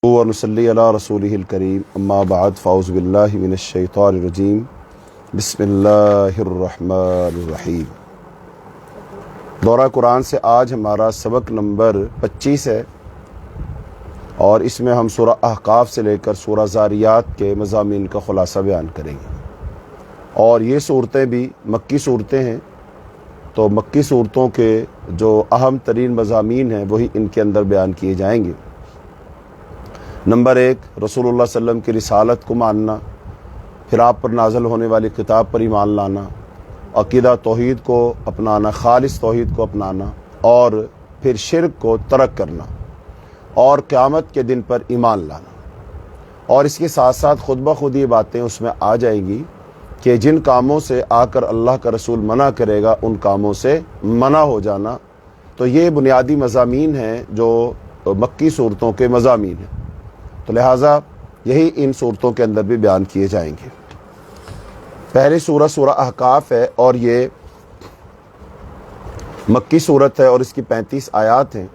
ونصلی علی رسولہ الکریم اما بعد فاعوذ باللہ من الشیطان الرجیم بسم اللہ الرحمن الرحیم۔ دورہ قرآن سے آج ہمارا سبق نمبر 25 ہے اور اس میں ہم سورہ احقاف سے لے کر سورہ ذاریات کے مضامین کا خلاصہ بیان کریں گے، اور یہ صورتیں بھی مکی صورتیں ہیں، تو مکی صورتوں کے جو اہم ترین مضامین ہیں وہی ان کے اندر بیان کیے جائیں گے۔ نمبر 1، رسول اللہ صلی اللہ علیہ وسلم کی رسالت کو ماننا، پھر آپ پر نازل ہونے والی کتاب پر ایمان لانا، عقیدہ توحید کو اپنانا، خالص توحید کو اپنانا، اور پھر شرک کو ترک کرنا، اور قیامت کے دن پر ایمان لانا۔ اور اس کے ساتھ ساتھ خود بخود یہ باتیں اس میں آ جائیں گی کہ جن کاموں سے آ کر اللہ کا رسول منع کرے گا ان کاموں سے منع ہو جانا۔ تو یہ بنیادی مضامین ہیں جو مکی صورتوں کے مضامین ہیں، تو لہٰذا یہی ان صورتوں کے اندر بھی بیان کیے جائیں گے۔ پہلی سورہ احقاف ہے، اور یہ مکی صورت ہے اور اس کی 35 آیات ہیں،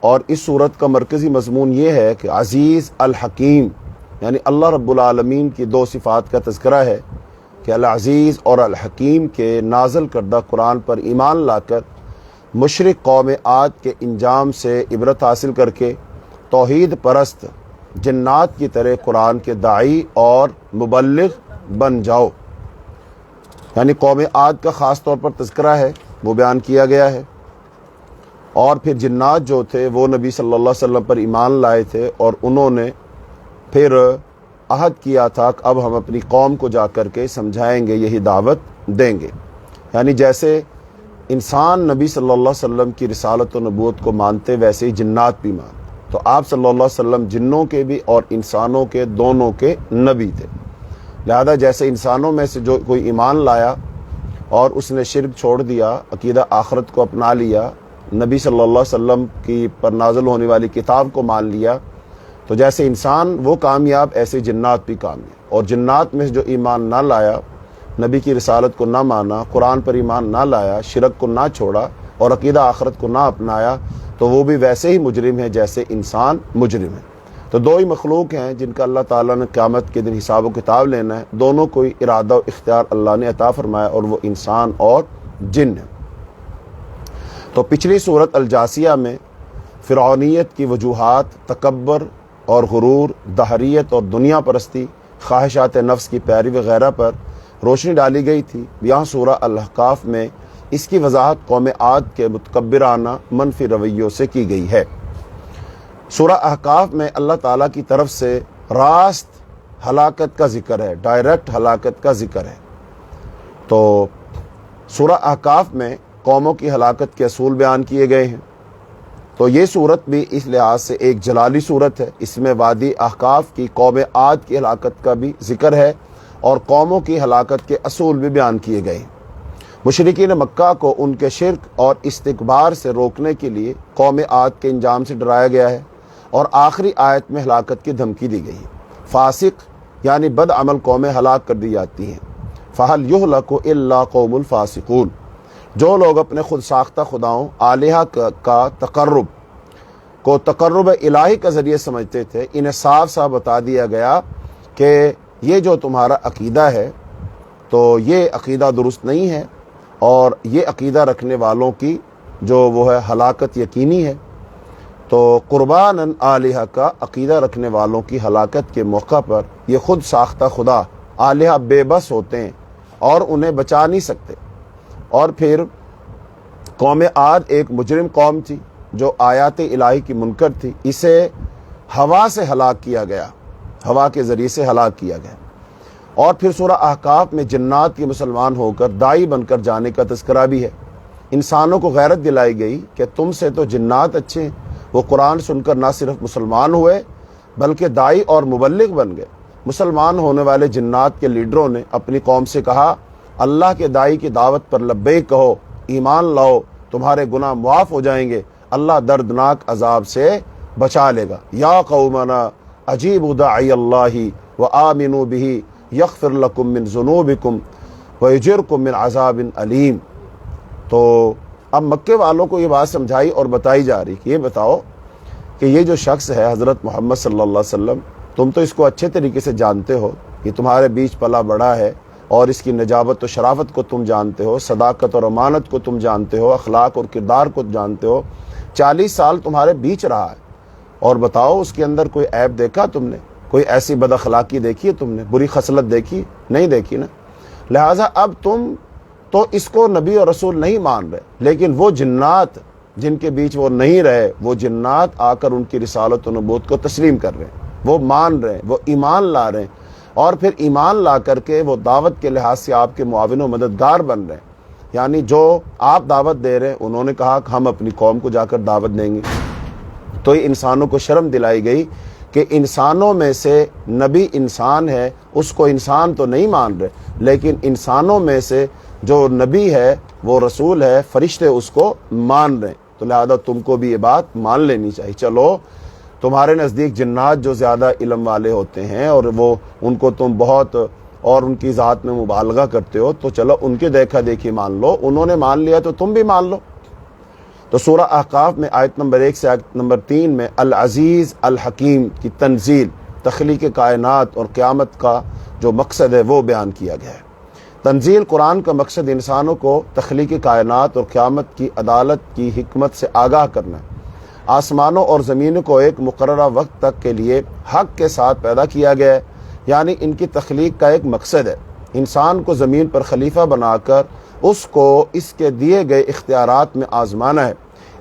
اور اس صورت کا مرکزی مضمون یہ ہے کہ عزیز الحکیم، یعنی اللہ رب العالمین کی دو صفات کا تذکرہ ہے کہ العزیز اور الحکیم کے نازل کردہ قرآن پر ایمان لا کر مشرک قوم عاد کے انجام سے عبرت حاصل کر کے توحید پرست جنات کی طرح قرآن کے داعی اور مبلغ بن جاؤ۔ یعنی قوم عاد کا خاص طور پر تذکرہ ہے، وہ بیان کیا گیا ہے، اور پھر جنات جو تھے وہ نبی صلی اللہ علیہ وسلم پر ایمان لائے تھے، اور انہوں نے پھر عہد کیا تھا کہ اب ہم اپنی قوم کو جا کر کے سمجھائیں گے، یہی دعوت دیں گے۔ یعنی جیسے انسان نبی صلی اللہ علیہ وسلم کی رسالت و نبوت کو مانتے، ویسے ہی جنات بھی مانتے۔ تو آپ صلی اللہ علیہ وسلم جنوں کے بھی اور انسانوں کے دونوں کے نبی تھے، لہذا جیسے انسانوں میں سے جو کوئی ایمان لایا اور اس نے شرک چھوڑ دیا، عقیدہ آخرت کو اپنا لیا، نبی صلی اللہ علیہ وسلم کی پر نازل ہونے والی کتاب کو مان لیا، تو جیسے انسان وہ کامیاب، ایسے جنات بھی کامیاب۔ اور جنات میں جو ایمان نہ لایا، نبی کی رسالت کو نہ مانا، قرآن پر ایمان نہ لایا، شرک کو نہ چھوڑا اور عقیدہ آخرت کو نہ اپنایا، تو وہ بھی ویسے ہی مجرم ہے جیسے انسان مجرم ہے۔ تو دو ہی مخلوق ہیں جن کا اللہ تعالیٰ نے قیامت کے دن حساب و کتاب لینا ہے، دونوں کو ارادہ و اختیار اللہ نے عطا فرمایا، اور وہ انسان اور جن ہے۔ تو پچھلی صورت الجاسیہ میں فرعونیت کی وجوہات، تکبر اور غرور، دہریت اور دنیا پرستی، خواہشات نفس کی پیروی وغیرہ پر روشنی ڈالی گئی تھی۔ یہاں سورہ الاحقاف میں اس کی وضاحت قوم عاد کے متکبرانہ منفی رویوں سے کی گئی ہے۔ سورہ احقاف میں اللہ تعالیٰ کی طرف سے راست ہلاکت کا ذکر ہے، ڈائریکٹ ہلاکت کا ذکر ہے۔ تو سورہ احقاف میں قوموں کی ہلاکت کے اصول بیان کیے گئے ہیں۔ تو یہ صورت بھی اس لحاظ سے ایک جلالی صورت ہے، اس میں وادی احقاف کی قوم عاد کی ہلاکت کا بھی ذکر ہے، اور قوموں کی ہلاکت کے اصول بھی بیان کیے گئے ہیں۔ مشرکین مکہ کو ان کے شرک اور استکبار سے روکنے کے لیے قوم عاد کے انجام سے ڈرایا گیا ہے، اور آخری آیت میں ہلاکت کی دھمکی دی گئی ہے۔ فاسق یعنی بد عمل قومیں ہلاک کر دی جاتی ہیں۔ فَهَلْ يُهْلَكُ إِلَّا قَوْمُ الْفَاسِقُونَ، جو لوگ اپنے خود ساختہ خداؤں آلہہ کا تقرب الہی کا ذریعہ سمجھتے تھے، انہیں صاف صاف بتا دیا گیا کہ یہ جو تمہارا عقیدہ ہے تو یہ عقیدہ درست نہیں ہے، اور یہ عقیدہ رکھنے والوں کی جو وہ ہے ہلاکت یقینی ہے۔ تو قرباناً آلہہ کا عقیدہ رکھنے والوں کی ہلاکت کے موقع پر یہ خود ساختہ خدا آلہہ بے بس ہوتے ہیں اور انہیں بچا نہیں سکتے۔ اور پھر قوم عاد ایک مجرم قوم تھی جو آیات الہی کی منکر تھی، اسے ہوا سے ہلاک کیا گیا، ہوا کے ذریعے سے ہلاک کیا گیا۔ اور پھر سورہ احقاف میں جنات کی مسلمان ہو کر داعی بن کر جانے کا تذکرہ بھی ہے۔ انسانوں کو غیرت دلائی گئی کہ تم سے تو جنات اچھے ہیں، وہ قرآن سن کر نہ صرف مسلمان ہوئے بلکہ داعی اور مبلغ بن گئے۔ مسلمان ہونے والے جنات کے لیڈروں نے اپنی قوم سے کہا، اللہ کے داعی کی دعوت پر لبیک کہو، ایمان لاؤ، تمہارے گناہ معاف ہو جائیں گے، اللہ دردناک عذاب سے بچا لے گا۔ یا قومنا اجیبوا داعی اللہ وآمنوا بہ یغفر لکم من ذنوبکم ویجرکم من عذاب علیم۔ تو اب مکے والوں کو یہ بات سمجھائی اور بتائی جا رہی کہ یہ بتاؤ کہ یہ جو شخص ہے حضرت محمد صلی اللہ علیہ وسلم، تم تو اس کو اچھے طریقے سے جانتے ہو، یہ تمہارے بیچ پلا بڑا ہے اور اس کی نجابت و شرافت کو تم جانتے ہو، صداقت اور امانت کو تم جانتے ہو، اخلاق اور کردار کو جانتے ہو، 40 سال تمہارے بیچ رہا ہے، اور بتاؤ اس کے اندر کوئی عیب دیکھا تم نے؟ کوئی ایسی بد اخلاقی دیکھی ہے تم نے؟ بری خصلت دیکھی؟ نہیں دیکھی نا۔ لہٰذا اب تم تو اس کو نبی اور رسول نہیں مان رہے، لیکن وہ جنات جن کے بیچ وہ نہیں رہے، وہ جنات آ کر ان کی رسالت و نبوت کو تسلیم کر رہے ہیں، وہ مان رہے ہیں، وہ ایمان لا رہے ہیں، اور پھر ایمان لا کر کے وہ دعوت کے لحاظ سے آپ کے معاون و مددگار بن رہے ہیں۔ یعنی جو آپ دعوت دے رہے ہیں، انہوں نے کہا کہ ہم اپنی قوم کو جا کر دعوت دیں گے، تو یہ انسانوں کو شرم دلائی گئی کہ انسانوں میں سے نبی انسان ہے، اس کو انسان تو نہیں مان رہے، لیکن انسانوں میں سے جو نبی ہے، وہ رسول ہے، فرشتے اس کو مان رہے ہیں، تو لہذا تم کو بھی یہ بات مان لینی چاہیے۔ چلو تمہارے نزدیک جنات جو زیادہ علم والے ہوتے ہیں اور وہ ان کو تم بہت اور ان کی ذات میں مبالغہ کرتے ہو، تو چلو ان کے دیکھا دیکھی مان لو، انہوں نے مان لیا تو تم بھی مان لو۔ تو سورہ احقاف میں آیت نمبر 1 سے آیت نمبر 3 میں العزیز الحکیم کی تنزیل، تخلیق کائنات اور قیامت کا جو مقصد ہے وہ بیان کیا گیا ہے۔ تنزیل قرآن کا مقصد انسانوں کو تخلیق کائنات اور قیامت کی عدالت کی حکمت سے آگاہ کرنا ہے۔ آسمانوں اور زمینوں کو ایک مقررہ وقت تک کے لیے حق کے ساتھ پیدا کیا گیا ہے، یعنی ان کی تخلیق کا ایک مقصد ہے انسان کو زمین پر خلیفہ بنا کر اس کو اس کے دیے گئے اختیارات میں آزمانا ہے،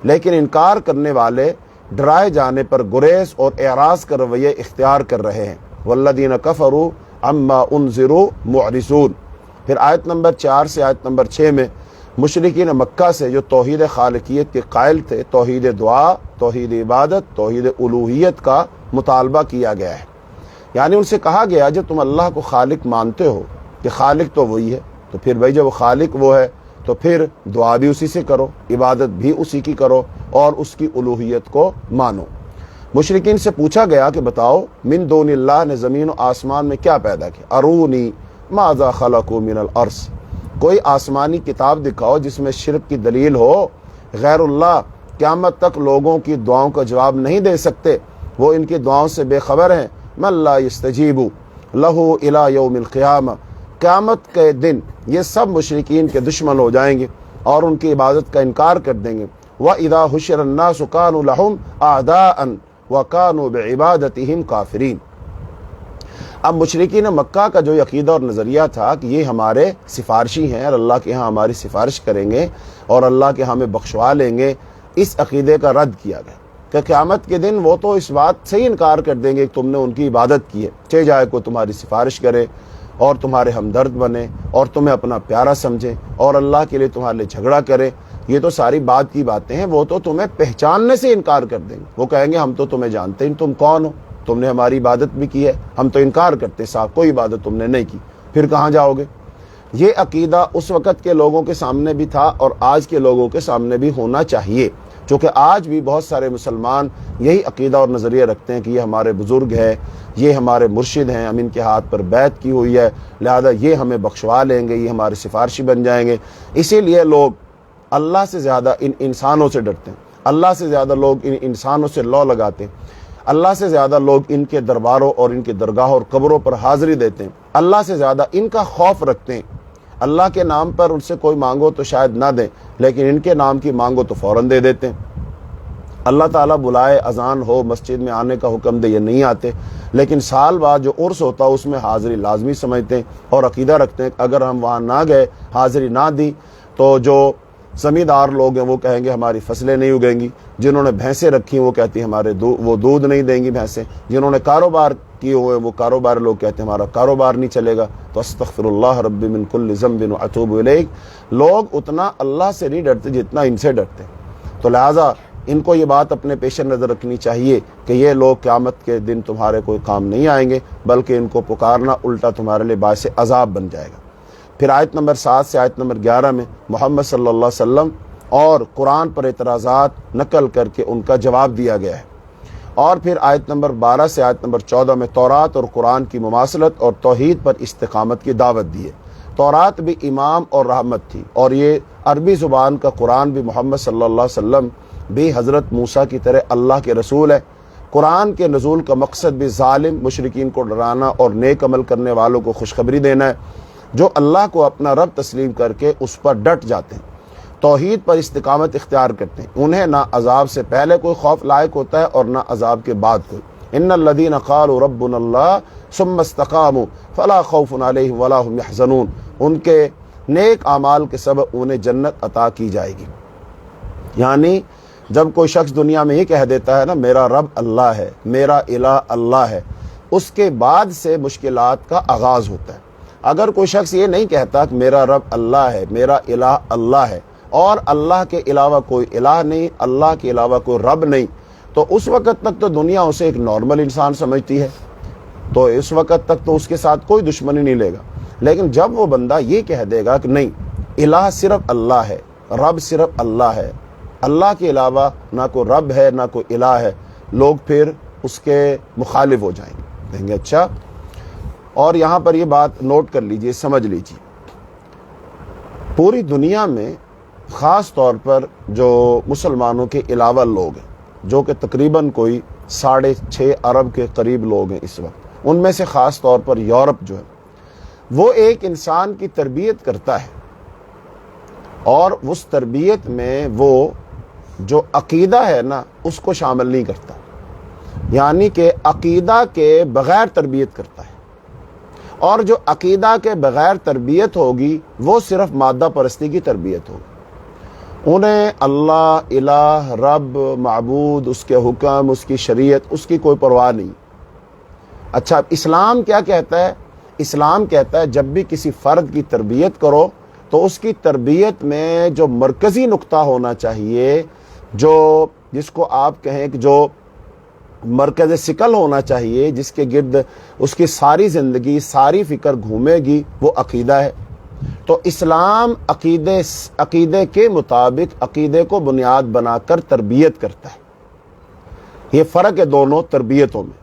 لیکن انکار کرنے والے ڈرائے جانے پر گریز اور اعراض کا رویہ اختیار کر رہے ہیں۔ والذین کفروا عما انذروا معرضون۔ پھر آیت نمبر 4 سے آیت نمبر 6 میں مشرکین مکہ سے جو توحید خالقیت کے قائل تھے، توحید دعا، توحید عبادت، توحید الوہیت کا مطالبہ کیا گیا ہے۔ یعنی ان سے کہا گیا جب تم اللہ کو خالق مانتے ہو کہ خالق تو وہی ہے، تو پھر بھائی جب خالق وہ ہے تو پھر دعا بھی اسی سے کرو، عبادت بھی اسی کی کرو اور اس کی الوہیت کو مانو۔ مشرکین سے پوچھا گیا کہ بتاؤ من دون اللہ نے زمین و آسمان میں کیا پیدا کیا؟ ارونی ماذا خلقوا من الارض، کوئی آسمانی کتاب دکھاؤ جس میں شرک کی دلیل ہو۔ غیر اللہ قیامت تک لوگوں کی دعاؤں کا جواب نہیں دے سکتے، وہ ان کی دعاؤں سے بے خبر ہیں۔ من لا یستجیب لہ الی یوم القیامہ، قیامت کے دن یہ سب مشرکین کے دشمن ہو جائیں گے اور ان کی عبادت کا انکار کر دیں گے۔ وَإِذَا حُشِرَ النَّاسُ كَانُوا لَهُمْ أَعْدَاءً وَكَانُوا بِعِبَادَتِهِمْ كَافِرِينَ۔ اب مشرکین مکہ کا جو عقیدہ اور نظریہ تھا کہ یہ ہمارے سفارشی ہیں اور اللہ کے ہاں ہماری سفارش کریں گے اور اللہ کے ہاں ہمیں بخشوا لیں گے، اس عقیدے کا رد کیا گیا کہ قیامت کے دن وہ تو اس بات سے ہی انکار کر دیں گے کہ تم نے ان کی عبادت کی ہے، چاہے جائے کوئی تمہاری سفارش کرے اور تمہارے ہمدرد بنے اور تمہیں اپنا پیارا سمجھے اور اللہ کے لیے تمہارے لیے جھگڑا کرے، یہ تو ساری بات کی باتیں ہیں، وہ تو تمہیں پہچاننے سے انکار کر دیں گے۔ وہ کہیں گے ہم تو تمہیں جانتے ہیں، تم کون ہو، تم نے ہماری عبادت بھی کی ہے، ہم تو انکار کرتے، صاحب کوئی عبادت تم نے نہیں کی، پھر کہاں جاؤ گے؟ یہ عقیدہ اس وقت کے لوگوں کے سامنے بھی تھا اور آج کے لوگوں کے سامنے بھی ہونا چاہیے، چونکہ آج بھی بہت سارے مسلمان یہی عقیدہ اور نظریہ رکھتے ہیں کہ یہ ہمارے بزرگ ہیں، یہ ہمارے مرشد ہیں، ہم ان کے ہاتھ پر بیعت کی ہوئی ہے، لہذا یہ ہمیں بخشوا لیں گے، یہ ہمارے سفارشی بن جائیں گے۔ اسی لیے لوگ اللہ سے زیادہ ان انسانوں سے ڈرتے ہیں، اللہ سے زیادہ لوگ ان انسانوں سے لو لگاتے ہیں، اللہ سے زیادہ لوگ ان کے درباروں اور ان کے درگاہوں اور قبروں پر حاضری دیتے ہیں، اللہ سے زیادہ ان کا خوف رکھتے ہیں۔ اللہ کے نام پر ان سے کوئی مانگو تو شاید نہ دیں، لیکن ان کے نام کی مانگو تو فوراً دے دیتے ہیں۔ اللہ تعالیٰ بلائے، اذان ہو، مسجد میں آنے کا حکم دے، یہ نہیں آتے، لیکن سال بعد جو عرس ہوتا ہے اس میں حاضری لازمی سمجھتے ہیں اور عقیدہ رکھتے ہیں کہ اگر ہم وہاں نہ گئے، حاضری نہ دی، تو جو زمیندار لوگ ہیں وہ کہیں گے ہماری فصلیں نہیں اگیں گی، جنہوں نے بھینسیں رکھی ہیں وہ کہتی ہیں ہمارے وہ دودھ نہیں دیں گی بھینسیں، جنہوں نے کاروبار کیے ہوئے وہ کاروبار لوگ کہتے ہیں ہمارا کاروبار نہیں چلے گا۔ تو استغفر اللہ ربی من کل ذنب واتوب الیہ، لوگ اتنا اللہ سے نہیں ڈرتے جتنا ان سے ڈرتے، تو لہٰذا ان کو یہ بات اپنے پیش نظر رکھنی چاہیے کہ یہ لوگ قیامت کے دن تمہارے کوئی کام نہیں آئیں گے، بلکہ ان کو پکارنا الٹا تمہارے لیے باعث عذاب بن جائے گا۔ پھر آیت نمبر 7 سے آیت نمبر 11 میں محمد صلی اللہ علیہ وسلم اور قرآن پر اعتراضات نقل کر کے ان کا جواب دیا گیا ہے۔ اور پھر آیت نمبر 12 سے آیت نمبر 14 میں تورات اور قرآن کی مماثلت اور توحید پر استقامت کی دعوت دی ہے۔ تورات بھی امام اور رحمت تھی، اور یہ عربی زبان کا قرآن بھی محمد صلی اللہ علیہ وسلم بھی حضرت موسیٰ کی طرح اللہ کے رسول ہے، قرآن کے نزول کا مقصد بھی ظالم مشرکین کو ڈرانا اور نیک عمل کرنے والوں کو خوشخبری دینا ہے، جو اللہ کو اپنا رب تسلیم کر کے اس پر ڈٹ جاتے ہیں، توحید پر استقامت اختیار کرتے ہیں، انہیں نہ عذاب سے پہلے کوئی خوف لائق ہوتا ہے اور نہ عذاب کے بعد کوئی۔ ان الذین قالوا ربنا اللہ ثم استقاموا فلا خوف علیہم ولا هم یحزنون، ان کے نیک اعمال کے سبب انہیں جنت عطا کی جائے گی۔ یعنی جب کوئی شخص دنیا میں یہ کہہ دیتا ہے نا میرا رب اللہ ہے، میرا الہ اللہ ہے، اس کے بعد سے مشکلات کا آغاز ہوتا ہے۔ اگر کوئی شخص یہ نہیں کہتا کہ میرا رب اللہ ہے، میرا الہ اللہ ہے اور اللہ کے علاوہ کوئی الہ نہیں، اللہ کے علاوہ کوئی رب نہیں، تو اس وقت تک تو دنیا اسے ایک نارمل انسان سمجھتی ہے، تو اس وقت تک تو اس کے ساتھ کوئی دشمنی نہیں لے گا۔ لیکن جب وہ بندہ یہ کہہ دے گا کہ نہیں، الہ صرف اللہ ہے، رب صرف اللہ ہے، اللہ کے علاوہ نہ کوئی رب ہے نہ کوئی الہ ہے، لوگ پھر اس کے مخالف ہو جائیں گے، کہیں گے اچھا۔ اور یہاں پر یہ بات نوٹ کر لیجئے، سمجھ لیجئے، پوری دنیا میں خاص طور پر جو مسلمانوں کے علاوہ لوگ ہیں، جو کہ تقریباً کوئی 6.5 ارب کے قریب لوگ ہیں اس وقت، ان میں سے خاص طور پر یورپ جو ہے وہ ایک انسان کی تربیت کرتا ہے، اور اس تربیت میں وہ جو عقیدہ ہے نا اس کو شامل نہیں کرتا، یعنی کہ عقیدہ کے بغیر تربیت کرتا ہے، اور جو عقیدہ کے بغیر تربیت ہوگی وہ صرف مادہ پرستی کی تربیت ہوگی۔ انہیں اللہ، الہ، رب، معبود، اس کے حکم، اس کی شریعت، اس کی کوئی پرواہ نہیں۔ اچھا، اسلام کیا کہتا ہے؟ اسلام کہتا ہے جب بھی کسی فرد کی تربیت کرو تو اس کی تربیت میں جو مرکزی نقطہ ہونا چاہیے، جس کو آپ کہیں کہ جو مرکز ثقل ہونا چاہیے، جس کے گرد اس کی ساری زندگی، ساری فکر گھومے گی، وہ عقیدہ ہے۔ تو اسلام عقیدے کے مطابق عقیدے کو بنیاد بنا کر تربیت کرتا ہے۔ یہ فرق ہے دونوں تربیتوں میں۔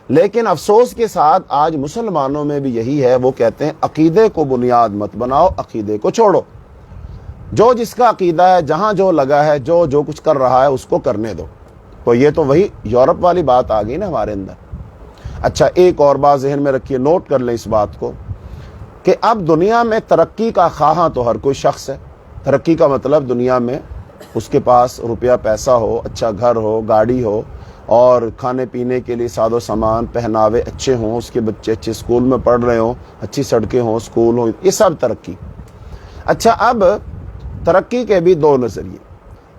لیکن افسوس کے ساتھ آج مسلمانوں میں بھی یہی ہے، وہ کہتے ہیں عقیدے کو بنیاد مت بناؤ، عقیدے کو چھوڑو، جو جس کا عقیدہ ہے، جہاں جو لگا ہے، جو کچھ کر رہا ہے اس کو کرنے دو۔ تو یہ تو وہی یورپ والی بات آ گئی نا ہمارے اندر۔ اچھا، ایک اور بات ذہن میں رکھیے، نوٹ کر لیں اس بات کو کہ اب دنیا میں ترقی کا خواہاں تو ہر کوئی شخص ہے۔ ترقی کا مطلب دنیا میں اس کے پاس روپیہ پیسہ ہو، اچھا گھر ہو، گاڑی ہو، اور کھانے پینے کے لیے ساز و سامان، پہناوے اچھے ہوں، اس کے بچے اچھے اسکول میں پڑھ رہے ہوں، اچھی سڑکیں ہوں، اسکول ہوں، یہ سب ترقی۔ اچھا، اب ترقی کے بھی دو نظریے۔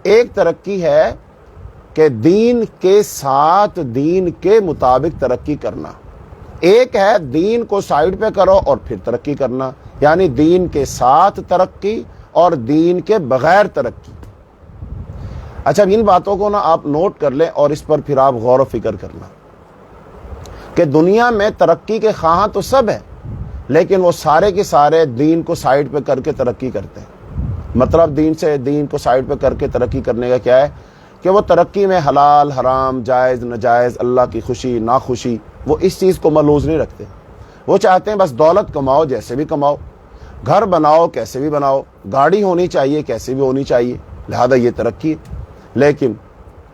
ایک ترقی ہے کہ دین کے ساتھ دین کے مطابق ترقی کرنا، ایک ہے دین کو سائیڈ پہ کرو اور پھر ترقی کرنا، یعنی دین کے ساتھ ترقی اور دین کے بغیر ترقی۔ اچھا، ان باتوں کو نا آپ نوٹ کر لیں اور اس پر پھر آپ غور و فکر کرنا کہ دنیا میں ترقی کے خواہاں تو سب ہیں، لیکن وہ سارے کے سارے دین کو سائیڈ پہ کر کے ترقی کرتے ہیں۔ مطلب دین کو سائیڈ پہ کر کے ترقی کرنے کا کیا ہے کہ وہ ترقی میں حلال، حرام، جائز، ناجائز، اللہ کی خوشی، ناخوشی، وہ اس چیز کو ملحوظ نہیں رکھتے۔ وہ چاہتے ہیں بس دولت کماؤ، جیسے بھی کماؤ، گھر بناؤ، کیسے بھی بناؤ، گاڑی ہونی چاہیے، کیسے بھی ہونی چاہیے، لہذا یہ ترقی ہے۔ لیکن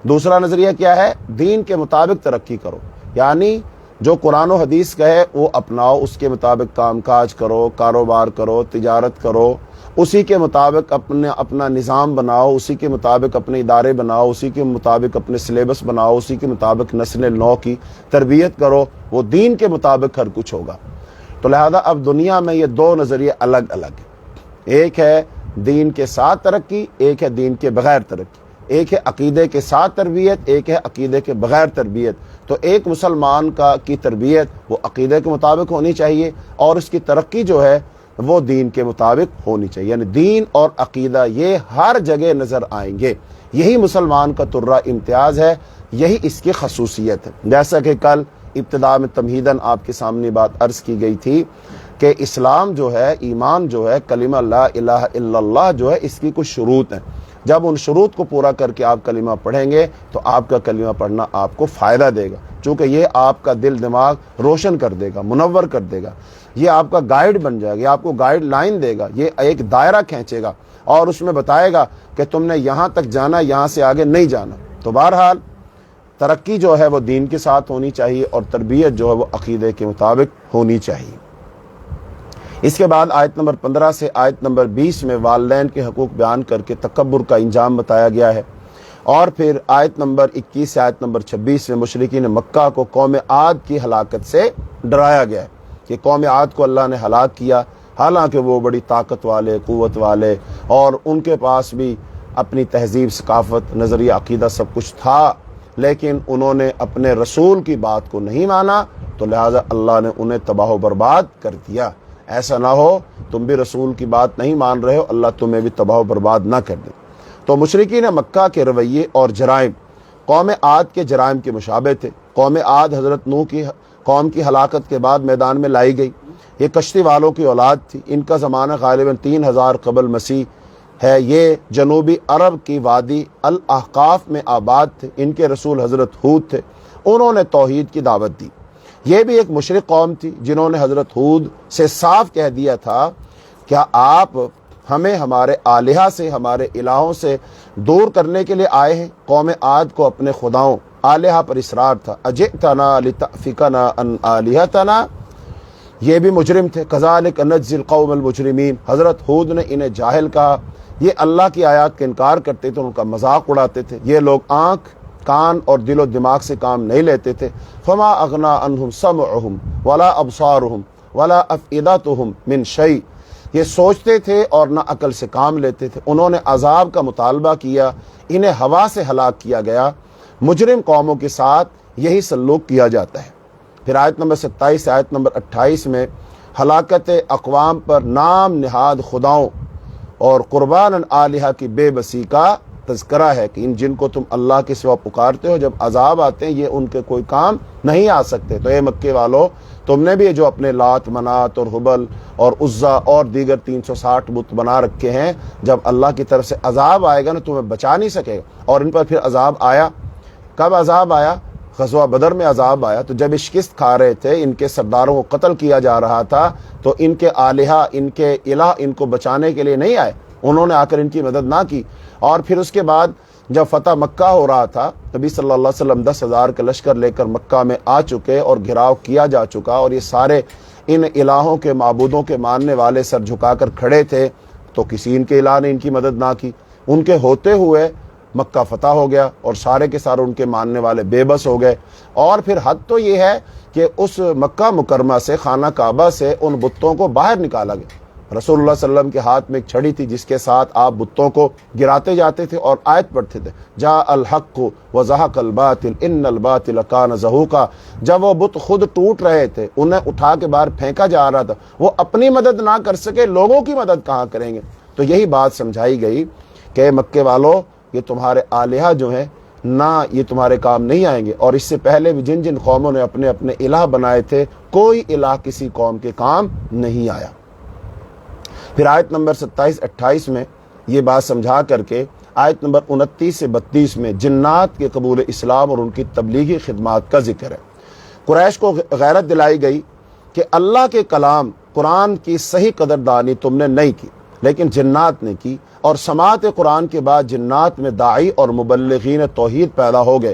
دوسرا نظریہ کیا ہے؟ دین کے مطابق ترقی کرو، یعنی جو قرآن و حدیث کہے وہ اپناؤ، اس کے مطابق کام کاج کرو، کاروبار کرو، تجارت کرو، اسی کے مطابق اپنا نظام بناؤ، اسی کے مطابق اپنے ادارے بناؤ، اسی کے مطابق اپنے سلیبس بناؤ، اسی کے مطابق نسل نو کی تربیت کرو، وہ دین کے مطابق ہر کچھ ہوگا۔ تو لہذا اب دنیا میں یہ دو نظریے الگ الگ ہیں، ایک ہے دین کے ساتھ ترقی، ایک ہے دین کے بغیر ترقی، ایک ہے عقیدے کے ساتھ تربیت، ایک ہے عقیدے کے بغیر تربیت۔ تو ایک مسلمان کی تربیت وہ عقیدے کے مطابق ہونی چاہیے، اور اس کی ترقی جو ہے وہ دین کے مطابق ہونی چاہیے، یعنی دین اور عقیدہ یہ ہر جگہ نظر آئیں گے۔ یہی مسلمان کا ترہ امتیاز ہے، یہی اس کی خصوصیت ہے۔ جیسا کہ کل ابتدا میں تمہیداً آپ کے سامنے بات عرض کی گئی تھی کہ اسلام جو ہے، ایمان جو ہے، کلمہ لا الہ الا اللہ جو ہے، اس کی کچھ شروط ہیں۔ جب ان شروط کو پورا کر کے آپ کلمہ پڑھیں گے تو آپ کا کلمہ پڑھنا آپ کو فائدہ دے گا، چونکہ یہ آپ کا دل دماغ روشن کر دے گا، منور کر دے گا، یہ آپ کا گائیڈ بن جائے گا، یہ آپ کو گائیڈ لائن دے گا، یہ ایک دائرہ کھینچے گا اور اس میں بتائے گا کہ تم نے یہاں تک جانا، یہاں سے آگے نہیں جانا۔ تو بہرحال ترقی جو ہے وہ دین کے ساتھ ہونی چاہیے اور تربیت جو ہے وہ عقیدے کے مطابق ہونی چاہیے۔ اس کے بعد آیت نمبر 15 سے آیت نمبر 20 میں والدین کے حقوق بیان کر کے تکبر کا انجام بتایا گیا ہے، اور پھر آیت نمبر 21 سے آیت نمبر 26 میں مشرکین مکہ کو قوم عاد کی ہلاکت سے ڈرایا گیا ہے کہ قوم عاد کو اللہ نے ہلاک کیا، حالانکہ وہ بڑی طاقت والے، قوت والے، اور ان کے پاس بھی اپنی تہذیب، ثقافت، نظریہ، عقیدہ سب کچھ تھا، لیکن انہوں نے اپنے رسول کی بات کو نہیں مانا، تو لہٰذا اللہ نے انہیں تباہ و برباد کر دیا۔ ایسا نہ ہو تم بھی رسول کی بات نہیں مان رہے ہو، اللہ تمہیں بھی تباہ و برباد نہ کر دے۔ تو مشرکین مکہ کے رویے اور جرائم قوم عاد کے جرائم کے مشابہ تھے۔ قوم عاد حضرت نوح کی قوم کی ہلاکت کے بعد میدان میں لائی گئی۔ یہ کشتی والوں کی اولاد تھی، ان کا زمانہ غالباً 3000 قبل مسیح ہے۔ یہ جنوبی عرب کی وادی الاحقاف میں آباد تھے۔ ان کے رسول حضرت ہود تھے، انہوں نے توحید کی دعوت دی۔ یہ بھی ایک مشرک قوم تھی جنہوں نے حضرت ہود سے صاف کہہ دیا تھا، کیا آپ ہمیں ہمارے آلہہ سے، ہمارے الہوں سے دور کرنے کے لیے آئے ہیں؟ قوم عاد کو اپنے خداؤں، آلہہ پر اصرار تھا۔ اجئتنا لتأفکنا عن آلہتنا، یہ بھی مجرم تھے۔ کذالک نجزی القوم المجرمین، حضرت ہود نے انہیں جاہل کہا، یہ اللہ کی آیات کا انکار کرتے تھے، ان کا مذاق اڑاتے تھے۔ یہ لوگ آنکھ، کان اور دل و دماغ سے کام نہیں لیتے تھے۔ فما اغنا عنہم سمعہم ولا ابصارہم ولا افئدتہم من شیء، یہ سوچتے تھے اور نہ عقل سے کام لیتے تھے۔ انہوں نے عذاب کا مطالبہ کیا، انہیں ہوا سے ہلاک کیا گیا۔ مجرم قوموں کے ساتھ یہی سلوک کیا جاتا ہے۔ پھر آیت نمبر 27 سے آیت نمبر 28 میں ہلاکت اقوام پر نام نہاد خداؤں اور قربان آلہہ کی بے بسی کا تذکرہ ہے کہ ان جن کو تم اللہ کے سوا پکارتے ہو، جب عذاب آتے ہیں یہ ان کے کوئی کام نہیں آ سکتے۔ تو اے مکے والو، تم نے بھی جو اپنے لات، منات اور حبل اور عزا اور دیگر 360 بت بنا رکھے ہیں، جب اللہ کی طرف سے عذاب آئے گا نا تمہیں بچا نہیں سکے گا۔ اور ان پر پھر عذاب آیا۔ کب عذاب آیا؟ غزوہ بدر میں عذاب آیا۔ تو جب یہ شکست کھا رہے تھے، ان کے سرداروں کو قتل کیا جا رہا تھا، تو ان کے آلہہ، ان کے الہ ان کو بچانے کے لیے نہیں آئے، انہوں نے آ کر ان کی مدد نہ کی۔ اور پھر اس کے بعد جب فتح مکہ ہو رہا تھا، نبی صلی اللہ علیہ وسلم 10,000 کا لشکر لے کر مکہ میں آ چکے اور گھراؤ کیا جا چکا، اور یہ سارے ان الہوں کے، معبودوں کے ماننے والے سر جھکا کر کھڑے تھے، تو کسی ان کے الہ نے ان کی مدد نہ کی۔ ان کے ہوتے ہوئے مکہ فتح ہو گیا اور سارے کے سارے ان کے ماننے والے بے بس ہو گئے۔ اور پھر حد تو یہ ہے کہ اس مکہ مکرمہ سے، خانہ کعبہ سے ان بتوں کو باہر نکالا گیا۔ رسول اللہ صلی اللہ علیہ وسلم کے ہاتھ میں ایک چھڑی تھی جس کے ساتھ آپ بتوں کو گراتے جاتے تھے اور آیت پڑھتے تھے، جاء الحق وزہق الباطل ان الباطل کان زہوقا۔ جب وہ بت خود ٹوٹ رہے تھے، انہیں اٹھا کے باہر پھینکا جا رہا تھا، وہ اپنی مدد نہ کر سکے، لوگوں کی مدد کہاں کریں گے؟ تو یہی بات سمجھائی گئی کہ مکے والوں، یہ تمہارے آلہہ جو ہیں نہ یہ تمہارے کام نہیں آئیں گے۔ اور اس سے پہلے بھی جن جن قوموں نے اپنے اپنے الہ بنائے تھے، کوئی الہ کسی قوم کے کام نہیں آیا۔ پھر آیت نمبر 27-28 میں یہ بات سمجھا کر کے آیت نمبر 29 سے 32 میں جنات کے قبول اسلام اور ان کی تبلیغی خدمات کا ذکر ہے۔ قریش کو غیرت دلائی گئی کہ اللہ کے کلام قرآن کی صحیح قدردانی تم نے نہیں کی، لیکن جنات نے کی، اور سماعت قرآن کے بعد جنات میں داعی اور مبلغین توحید پیدا ہو گئے۔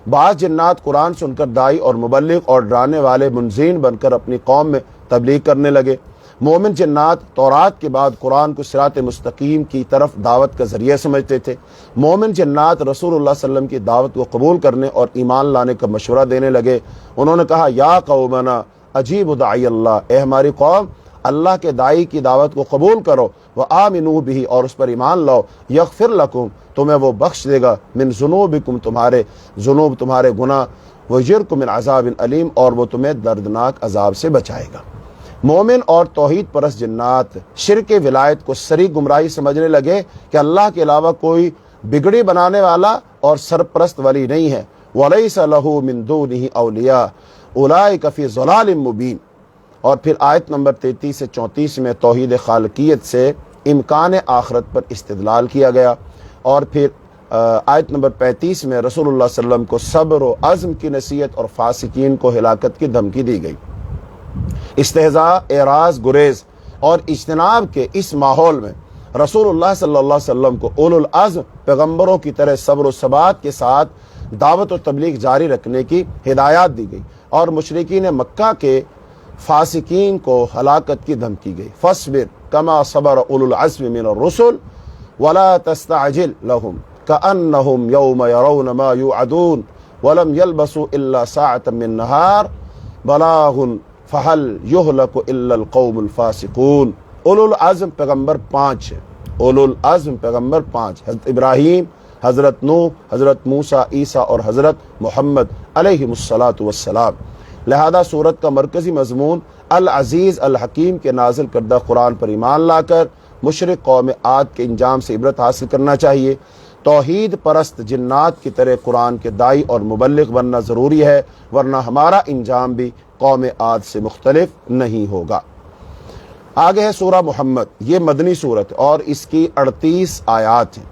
بعض جنات قرآن سن کر داعی اور مبلغ اور ڈرانے والے منذرین بن کر اپنی قوم میں تبلیغ کرنے لگے۔ مومن جنات تورات کے بعد قرآن کو صراط مستقیم کی طرف دعوت کا ذریعہ سمجھتے تھے۔ مومن جنات رسول اللہ صلی اللہ علیہ وسلم کی دعوت کو قبول کرنے اور ایمان لانے کا مشورہ دینے لگے۔ انہوں نے کہا، یا قومنا اجیب داعی اللہ، اے ہماری قوم، اللہ کے داعی کی دعوت کو قبول کرو، وآمنوا بہ، اور اس پر ایمان لاؤ، یغفر لکم، تمہیں وہ بخش دے گا، من ذنوبکم، تمہارے ذنوب، تمہارے گناہ، ویجرکم من عذاب علیم، اور وہ تمہیں دردناک عذاب سے بچائے گا۔ مومن اور توحید پرست جنات شرک ولایت کو سری گمراہی سمجھنے لگے کہ اللہ کے علاوہ کوئی بگڑی بنانے والا اور سرپرست ولی نہیں ہے۔ وَلَيْسَ لَهُ مِن دُونِهِ أَوْلِيَاءُ أُولَٰئِكَ فِي ضَلَالٍ مُبِينٍ۔ اور پھر آیت نمبر 33 سے 34 میں توحید خالقیت سے امکان آخرت پر استدلال کیا گیا۔ اور پھر آیت نمبر 35 میں رسول اللہ صلی اللہ علیہ وسلم کو صبر و عزم کی نصیحت اور فاسقین کو ہلاکت کی دھمکی دی گئی۔ استہزاء، اعراض، گریز اور اجتناب کے اس ماحول میں رسول اللہ صلی اللہ علیہ وسلم کو اولو العزم پیغمبروں کی طرح صبر و ثبات کے ساتھ دعوت و تبلیغ جاری رکھنے کی ہدایات دی گئی اور مشرکین مکہ کے فاسقین کو ہلاکت کی دھمکی گئی۔ فاصبر کما صبر اولو العزم من الرسل ولا تستعجل لهم كأنهم يوم يرون ما يوعدون ولم يلبسوا الا ساعة من نهار بلاغ فهل يهلك الا القوم الفاسقون۔ اولو العزم پیغمبر 5 ہیں، اولو العزم پیغمبر 5، حضرت ابراہیم، حضرت نوح، حضرت موسیٰ، عیسیٰ اور حضرت محمد علیہ السلام۔ لہذا سورت کا مرکزی مضمون العزیز الحکیم کے نازل کردہ قرآن پر ایمان لا کر مشرک قوم عاد کے انجام سے عبرت حاصل کرنا چاہیے۔ توحید پرست جنات کی طرح قرآن کے دائی اور مبلغ بننا ضروری ہے، ورنہ ہمارا انجام بھی قوم عاد سے مختلف نہیں ہوگا۔ آگے ہے سورہ محمد، یہ مدنی سورت اور اس کی 38 آیات ہیں،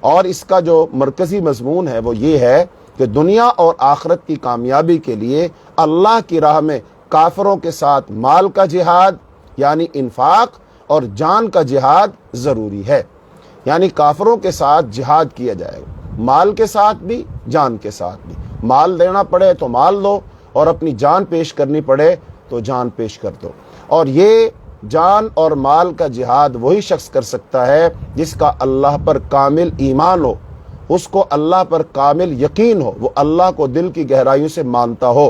اور اس کا جو مرکزی مضمون ہے وہ یہ ہے کہ دنیا اور آخرت کی کامیابی کے لیے اللہ کی راہ میں کافروں کے ساتھ مال کا جہاد یعنی انفاق اور جان کا جہاد ضروری ہے، یعنی کافروں کے ساتھ جہاد کیا جائے گا، مال کے ساتھ بھی جان کے ساتھ بھی۔ مال دینا پڑے تو مال دو، اور اپنی جان پیش کرنی پڑے تو جان پیش کر دو۔ اور یہ جان اور مال کا جہاد وہی شخص کر سکتا ہے جس کا اللہ پر کامل ایمان ہو، اس کو اللہ پر کامل یقین ہو، وہ اللہ کو دل کی گہرائیوں سے مانتا ہو،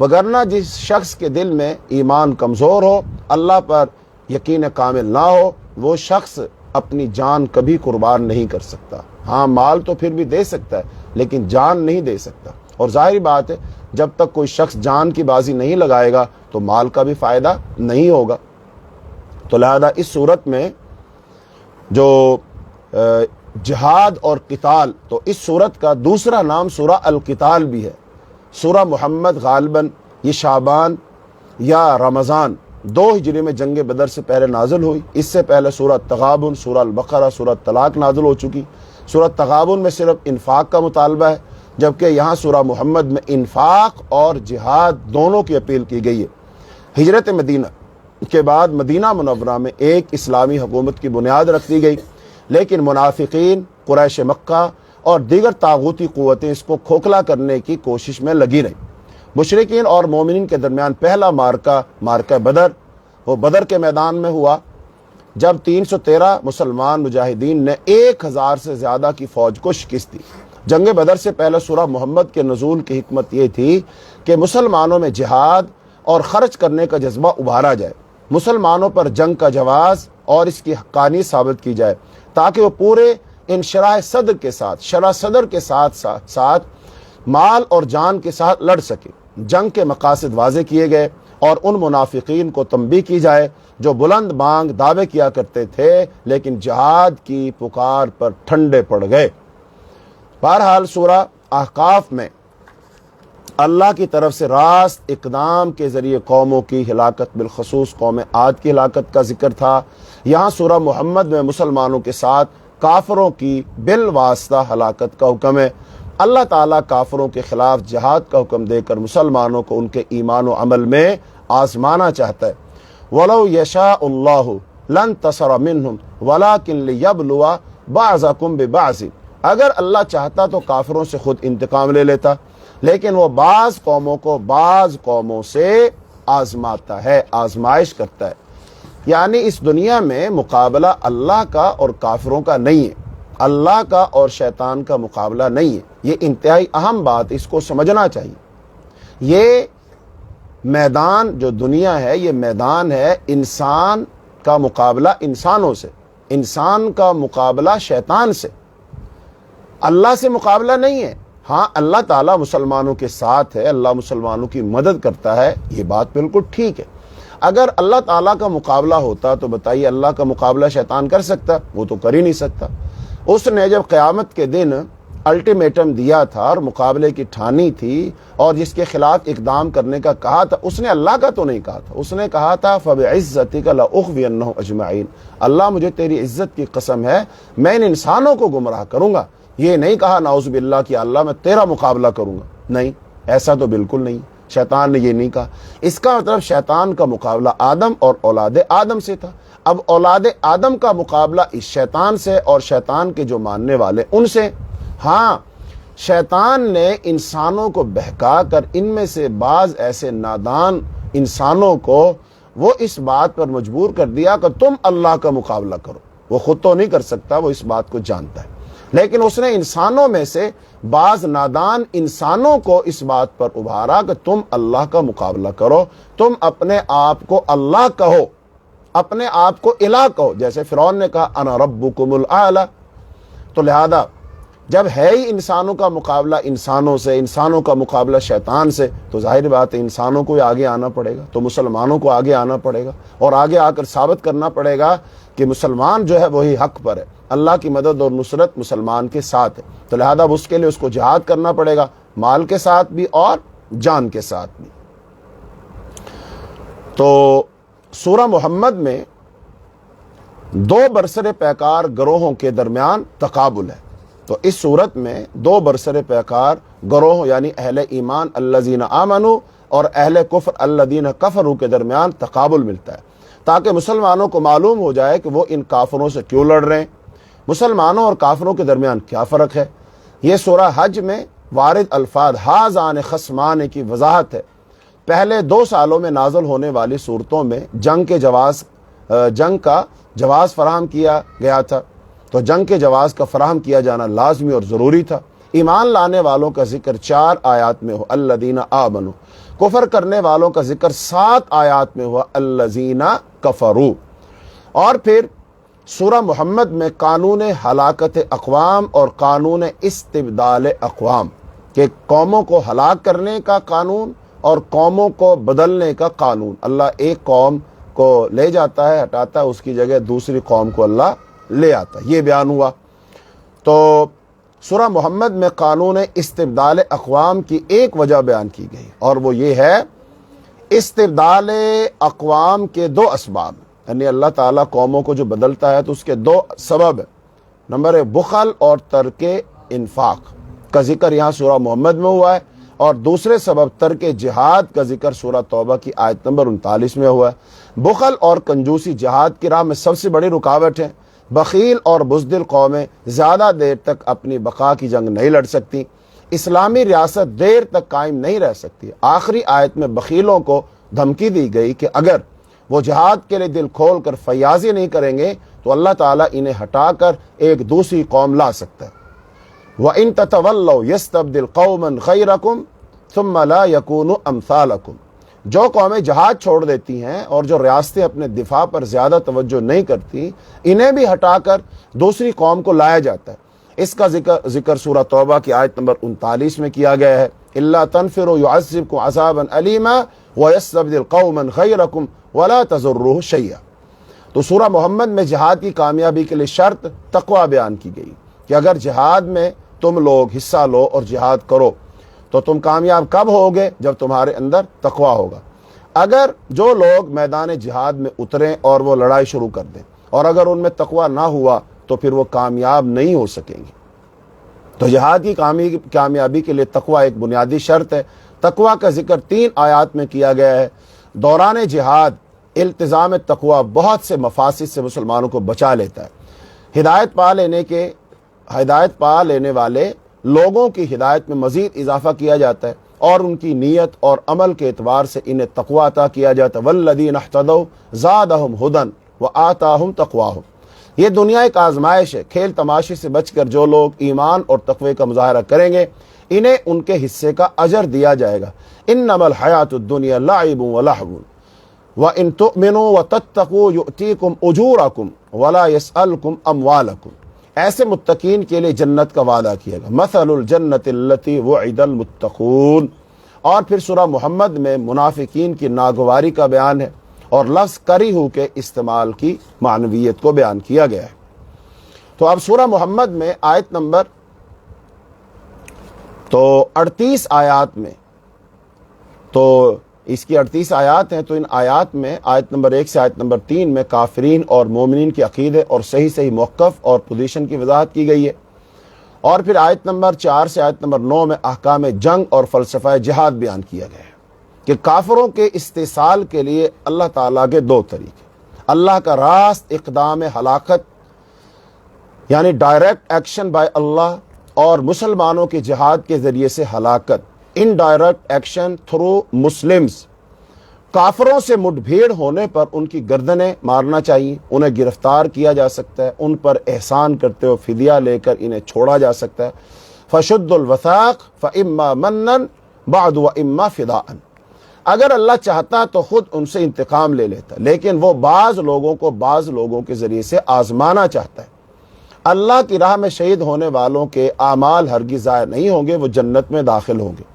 وگرنہ جس شخص کے دل میں ایمان کمزور ہو، اللہ پر یقین کامل نہ ہو، وہ شخص اپنی جان کبھی قربان نہیں کر سکتا۔ ہاں مال تو پھر بھی دے سکتا ہے لیکن جان نہیں دے سکتا، اور ظاہری بات ہے جب تک کوئی شخص جان کی بازی نہیں لگائے گا تو مال کا بھی فائدہ نہیں ہوگا۔ تو لہذا اس صورت میں جو جہاد اور قتال، تو اس صورت کا دوسرا نام سورہ القتال بھی ہے۔ سورہ محمد غالباً یہ شعبان یا رمضان 2 ہجری میں جنگ بدر سے پہلے نازل ہوئی۔ اس سے پہلے سورہ تغابن، سورہ البقرہ، سورہ طلاق نازل ہو چکی۔ سورہ تغابن میں صرف انفاق کا مطالبہ ہے، جبکہ یہاں سورہ محمد میں انفاق اور جہاد دونوں کی اپیل کی گئی ہے۔ ہجرت مدینہ کے بعد مدینہ منورہ میں ایک اسلامی حکومت کی بنیاد رکھ دی گئی، لیکن منافقین، قریش مکہ اور دیگر طاغوتی قوتیں اس کو کھوکھلا کرنے کی کوشش میں لگی رہیں۔ مشرکین اور مومنین کے درمیان پہلا مارکہ بدر، وہ بدر کے میدان میں ہوا، جب 313 مسلمان مجاہدین نے 1000 سے زیادہ کی فوج کو شکست دی۔ جنگ بدر سے پہلے سورہ محمد کے نزول کی حکمت یہ تھی کہ مسلمانوں میں جہاد اور خرچ کرنے کا جذبہ ابھارا جائے، مسلمانوں پر جنگ کا جواز اور اس کی حقانیت ثابت کی جائے، تاکہ وہ پورے انشراح صدر کے ساتھ، شرح صدر کے ساتھ مال اور جان کے ساتھ لڑ سکے۔ جنگ کے مقاصد واضح کیے گئے اور ان منافقین کو تنبیہ کی جائے جو بلند بانگ دعوے کیا کرتے تھے لیکن جہاد کی پکار پر ٹھنڈے پڑ گئے۔ بہرحال سورہ احقاف میں اللہ کی طرف سے راست اقدام کے ذریعے قوموں کی ہلاکت، بالخصوص قوم عاد کی ہلاکت کا ذکر تھا۔ یہاں سورہ محمد میں مسلمانوں کے ساتھ کافروں کی بالواسطہ ہلاکت کا حکم ہے۔ اللہ تعالیٰ کافروں کے خلاف جہاد کا حکم دے کر مسلمانوں کو ان کے ایمان و عمل میں آزمانا چاہتا ہے۔ وَلَوْ يَشَاءُ اللَّهُ لَانْتَصَرَ مِنْهُمْ وَلَكِنْ لِيَبْلُوَ بَعْضَكُمْ بِبَعْضٍ، اگر اللہ چاہتا تو کافروں سے خود انتقام لے لیتا، لیکن وہ بعض قوموں کو بعض قوموں سے آزماتا ہے، آزمائش کرتا ہے۔ یعنی اس دنیا میں مقابلہ اللہ کا اور کافروں کا نہیں ہے، اللہ کا اور شیطان کا مقابلہ نہیں ہے۔ یہ انتہائی اہم بات، اس کو سمجھنا چاہیے۔ یہ میدان جو دنیا ہے، یہ میدان ہے انسان کا مقابلہ انسانوں سے، انسان کا مقابلہ شیطان سے، اللہ سے مقابلہ نہیں ہے۔ ہاں اللہ تعالیٰ مسلمانوں کے ساتھ ہے، اللہ مسلمانوں کی مدد کرتا ہے، یہ بات بالکل ٹھیک ہے۔ اگر اللہ تعالیٰ کا مقابلہ ہوتا تو بتائیے اللہ کا مقابلہ شیطان کر سکتا؟ وہ تو کر ہی نہیں سکتا۔ اس نے جب قیامت کے دن الٹیمیٹم دیا تھا اور مقابلے کی ٹھانی تھی اور جس کے خلاف اقدام کرنے کا کہا تھا، اس نے اللہ کا تو نہیں کہا تھا، اس نے کہا تھا فَبِعِزَّتِكَ لَأُغْوِيَنَّهُمْ أَجْمَعِينَ، اللہ مجھے تیری عزت کی قسم ہے میں ان انسانوں کو گمراہ کروں گا۔ یہ نہیں کہا نعوذ باللہ کہ اللہ میں تیرا مقابلہ کروں گا، نہیں، ایسا تو بالکل نہیں، شیطان نے یہ نہیں کہا۔ اس کا مطلب شیطان کا مقابلہ آدم اور اولاد آدم سے تھا۔ اب اولاد آدم کا مقابلہ اس شیطان سے اور شیطان کے جو ماننے والے ان سے۔ ہاں شیطان نے انسانوں کو بہکا کر ان میں سے بعض ایسے نادان انسانوں کو وہ اس بات پر مجبور کر دیا کہ تم اللہ کا مقابلہ کرو۔ وہ خود تو نہیں کر سکتا، وہ اس بات کو جانتا ہے، لیکن اس نے انسانوں میں سے بعض نادان انسانوں کو اس بات پر ابھارا کہ تم اللہ کا مقابلہ کرو، تم اپنے آپ کو اللہ کہو، اپنے آپ کو الہ کہو، جیسے فرعون نے کہا انا ربکم الاعلی۔ تو لہذا جب ہے ہی انسانوں کا مقابلہ انسانوں سے، انسانوں کا مقابلہ شیطان سے، تو ظاہر بات ہے انسانوں کو آگے آنا پڑے گا، تو مسلمانوں کو آگے آنا پڑے گا اور آگے آ کر ثابت کرنا پڑے گا کہ مسلمان جو ہے وہی حق پر ہے، اللہ کی مدد اور نصرت مسلمان کے ساتھ ہے۔ تو لہذا اس کے لیے اس کو جہاد کرنا پڑے گا، مال کے ساتھ بھی اور جان کے ساتھ بھی۔ تو سورہ محمد میں دو برسر پیکار گروہوں کے درمیان تقابل ہے۔ تو اس صورت میں دو برسر پیکار گروہ یعنی اہل ایمان الذین آمنوا اور اہل کفر الذین کفروا کے درمیان تقابل ملتا ہے، تاکہ مسلمانوں کو معلوم ہو جائے کہ وہ ان کافروں سے کیوں لڑ رہے ہیں، مسلمانوں اور کافروں کے درمیان کیا فرق ہے۔ یہ سورہ حج میں وارد الفاظ ھذان خصمان کی وضاحت ہے۔ پہلے 2 سالوں میں نازل ہونے والی صورتوں میں جنگ کا جواز فراہم کیا گیا تھا، تو جنگ کے جواز کا فراہم کیا جانا لازمی اور ضروری تھا۔ ایمان لانے والوں کا ذکر 4 آیات میں ہو الذین آمنوا، کفر کرنے والوں کا ذکر 7 آیات میں ہوا الذین کفروا۔ اور پھر سورہ محمد میں قانون ہلاکت اقوام اور قانون استبدال اقوام کہ قوموں کو ہلاک کرنے کا قانون اور قوموں کو بدلنے کا قانون، اللہ ایک قوم کو لے جاتا ہے، ہٹاتا ہے، اس کی جگہ دوسری قوم کو اللہ لے آتا ہے، یہ بیان ہوا۔ تو سورہ محمد میں قانون استبدال اقوام کی ایک وجہ بیان کی گئی، اور وہ یہ ہے استبدال اقوام کے 2 اسباب، یعنی اللہ تعالیٰ قوموں کو جو بدلتا ہے تو اس کے 2 سبب ہیں۔ نمبر 1 بخل اور ترک انفاق کا ذکر یہاں سورہ محمد میں ہوا ہے، اور دوسرے سبب ترک جہاد کا ذکر سورہ توبہ کی آیت نمبر 39 میں ہوا ہے۔ بخل اور کنجوسی جہاد کی راہ میں سب سے بڑی رکاوٹ ہے۔ بخیل اور بزدل قومیں زیادہ دیر تک اپنی بقا کی جنگ نہیں لڑ سکتی، اسلامی ریاست دیر تک قائم نہیں رہ سکتی۔ آخری آیت میں بخیلوں کو دھمکی دی گئی کہ اگر وہ جہاد کے لیے دل کھول کر فیاضی نہیں کریں گے تو اللہ تعالیٰ انہیں ہٹا کر ایک دوسری قوم لا سکتا ہے۔ وَإِن تَتَوَلَّوْا يَسْتَبْدِلْ قَوْمًا غَيْرَكُمْ ثُمَّ لَا يَكُونُوا أَمْثَالَكُمْ۔ جو قومیں جہاد چھوڑ دیتی ہیں اور جو ریاستیں اپنے دفاع پر زیادہ توجہ نہیں کرتی، انہیں بھی ہٹا کر دوسری قوم کو لایا جاتا ہے۔ اس کا ذکر سورہ توبہ کی آیت نمبر 39 میں کیا گیا ہے۔ إِلَّا تَنْفِرُوا يُعَذِّبْكُمْ عَذَابًا أَلِيمًا وَيَسْتَبْدِلْ قَوْمًا غَيْرَكُمْ وَلَا تَضُرُّوهُ شَيْئًا۔ تو سورہ محمد میں جہاد کی کامیابی کے لیے شرط تقوی بیان کی گئی کہ اگر جہاد میں تم لوگ حصہ لو اور جہاد کرو تو تم کامیاب کب ہوگے؟ جب تمہارے اندر تقوی ہوگا۔ اگر جو لوگ میدان جہاد میں اتریں اور وہ لڑائی شروع کر دیں اور اگر ان میں تقوی نہ ہوا تو پھر وہ کامیاب نہیں ہو سکیں گے۔ تو جہاد کی کامیابی کے لیے تقوی ایک بنیادی شرط ہے۔ تقوی کا ذکر 3 آیات میں کیا گیا ہے۔ دوران جہاد التزام تقوی بہت سے مفاسد سے مسلمانوں کو بچا لیتا ہے۔ ہدایت پا لینے والے لوگوں کی ہدایت میں مزید اضافہ کیا جاتا ہے اور ان کی نیت اور عمل کے اعتبار سے انہیں تقوی عطا کیا جاتا ہے۔ والذین اہتدوا زادہم ھدی وآتاہم تقواہم۔ یہ دنیا ایک آزمائش ہے، کھیل تماشے سے بچ کر جو لوگ ایمان اور تقوی کا مظاہرہ کریں گے انہیں ان کے حصے کا اجر دیا جائے گا۔ انما الحیاۃ الدنیا لعب ولہو وَإِن تُؤْمِنُوا وَتَتَّقُوا يُؤْتِيكُمْ أُجُورَكُمْ وَلَا يَسْأَلْكُمْ أَمْوَالَكُمْ۔ ایسے متقین کے لیے جنت کا وعدہ کیا گیا، مثل الجنت التي وعد المتقون۔ اور پھر سورہ محمد میں منافقین کی ناگواری کا بیان ہے اور لفظ کریہو کے استعمال کی معنویت کو بیان کیا گیا ہے۔ تو اب سورہ محمد میں آیت نمبر 38 آیات میں، تو اس کی 38 آیات ہیں، تو ان آیات میں آیت نمبر 1 سے آیت نمبر 3 میں کافرین اور مومنین کے عقیدے اور صحیح موقف اور پوزیشن کی وضاحت کی گئی ہے، اور پھر آیت نمبر 4 سے آیت نمبر 9 میں احکام جنگ اور فلسفہ جہاد بیان کیا گیا ہے کہ کافروں کے استحصال کے لیے اللہ تعالیٰ کے 2 طریقے، اللہ کا راست اقدام ہلاکت یعنی ڈائریکٹ ایکشن بائی اللہ، اور مسلمانوں کے جہاد کے ذریعے سے ہلاکت، انڈائریکٹ ایکشن تھرو مسلمز، کافروں سے مٹ بھیڑ ہونے پر ان کی گردنیں مارنا چاہیے، انہیں گرفتار کیا جا سکتا ہے، ان پر احسان کرتے ہوئے فدیہ لے کر انہیں چھوڑا جا سکتا ہے۔ فشد الوثاق فاما منن بعد واما فداء، اگر اللہ چاہتا تو خود ان سے انتقام لے لیتا، لیکن وہ بعض لوگوں کے ذریعے سے آزمانا چاہتا ہے۔ اللہ کی راہ میں شہید ہونے والوں کے اعمال ہرگز ضائع نہیں ہوں گے، وہ جنت میں داخل ہوں گے۔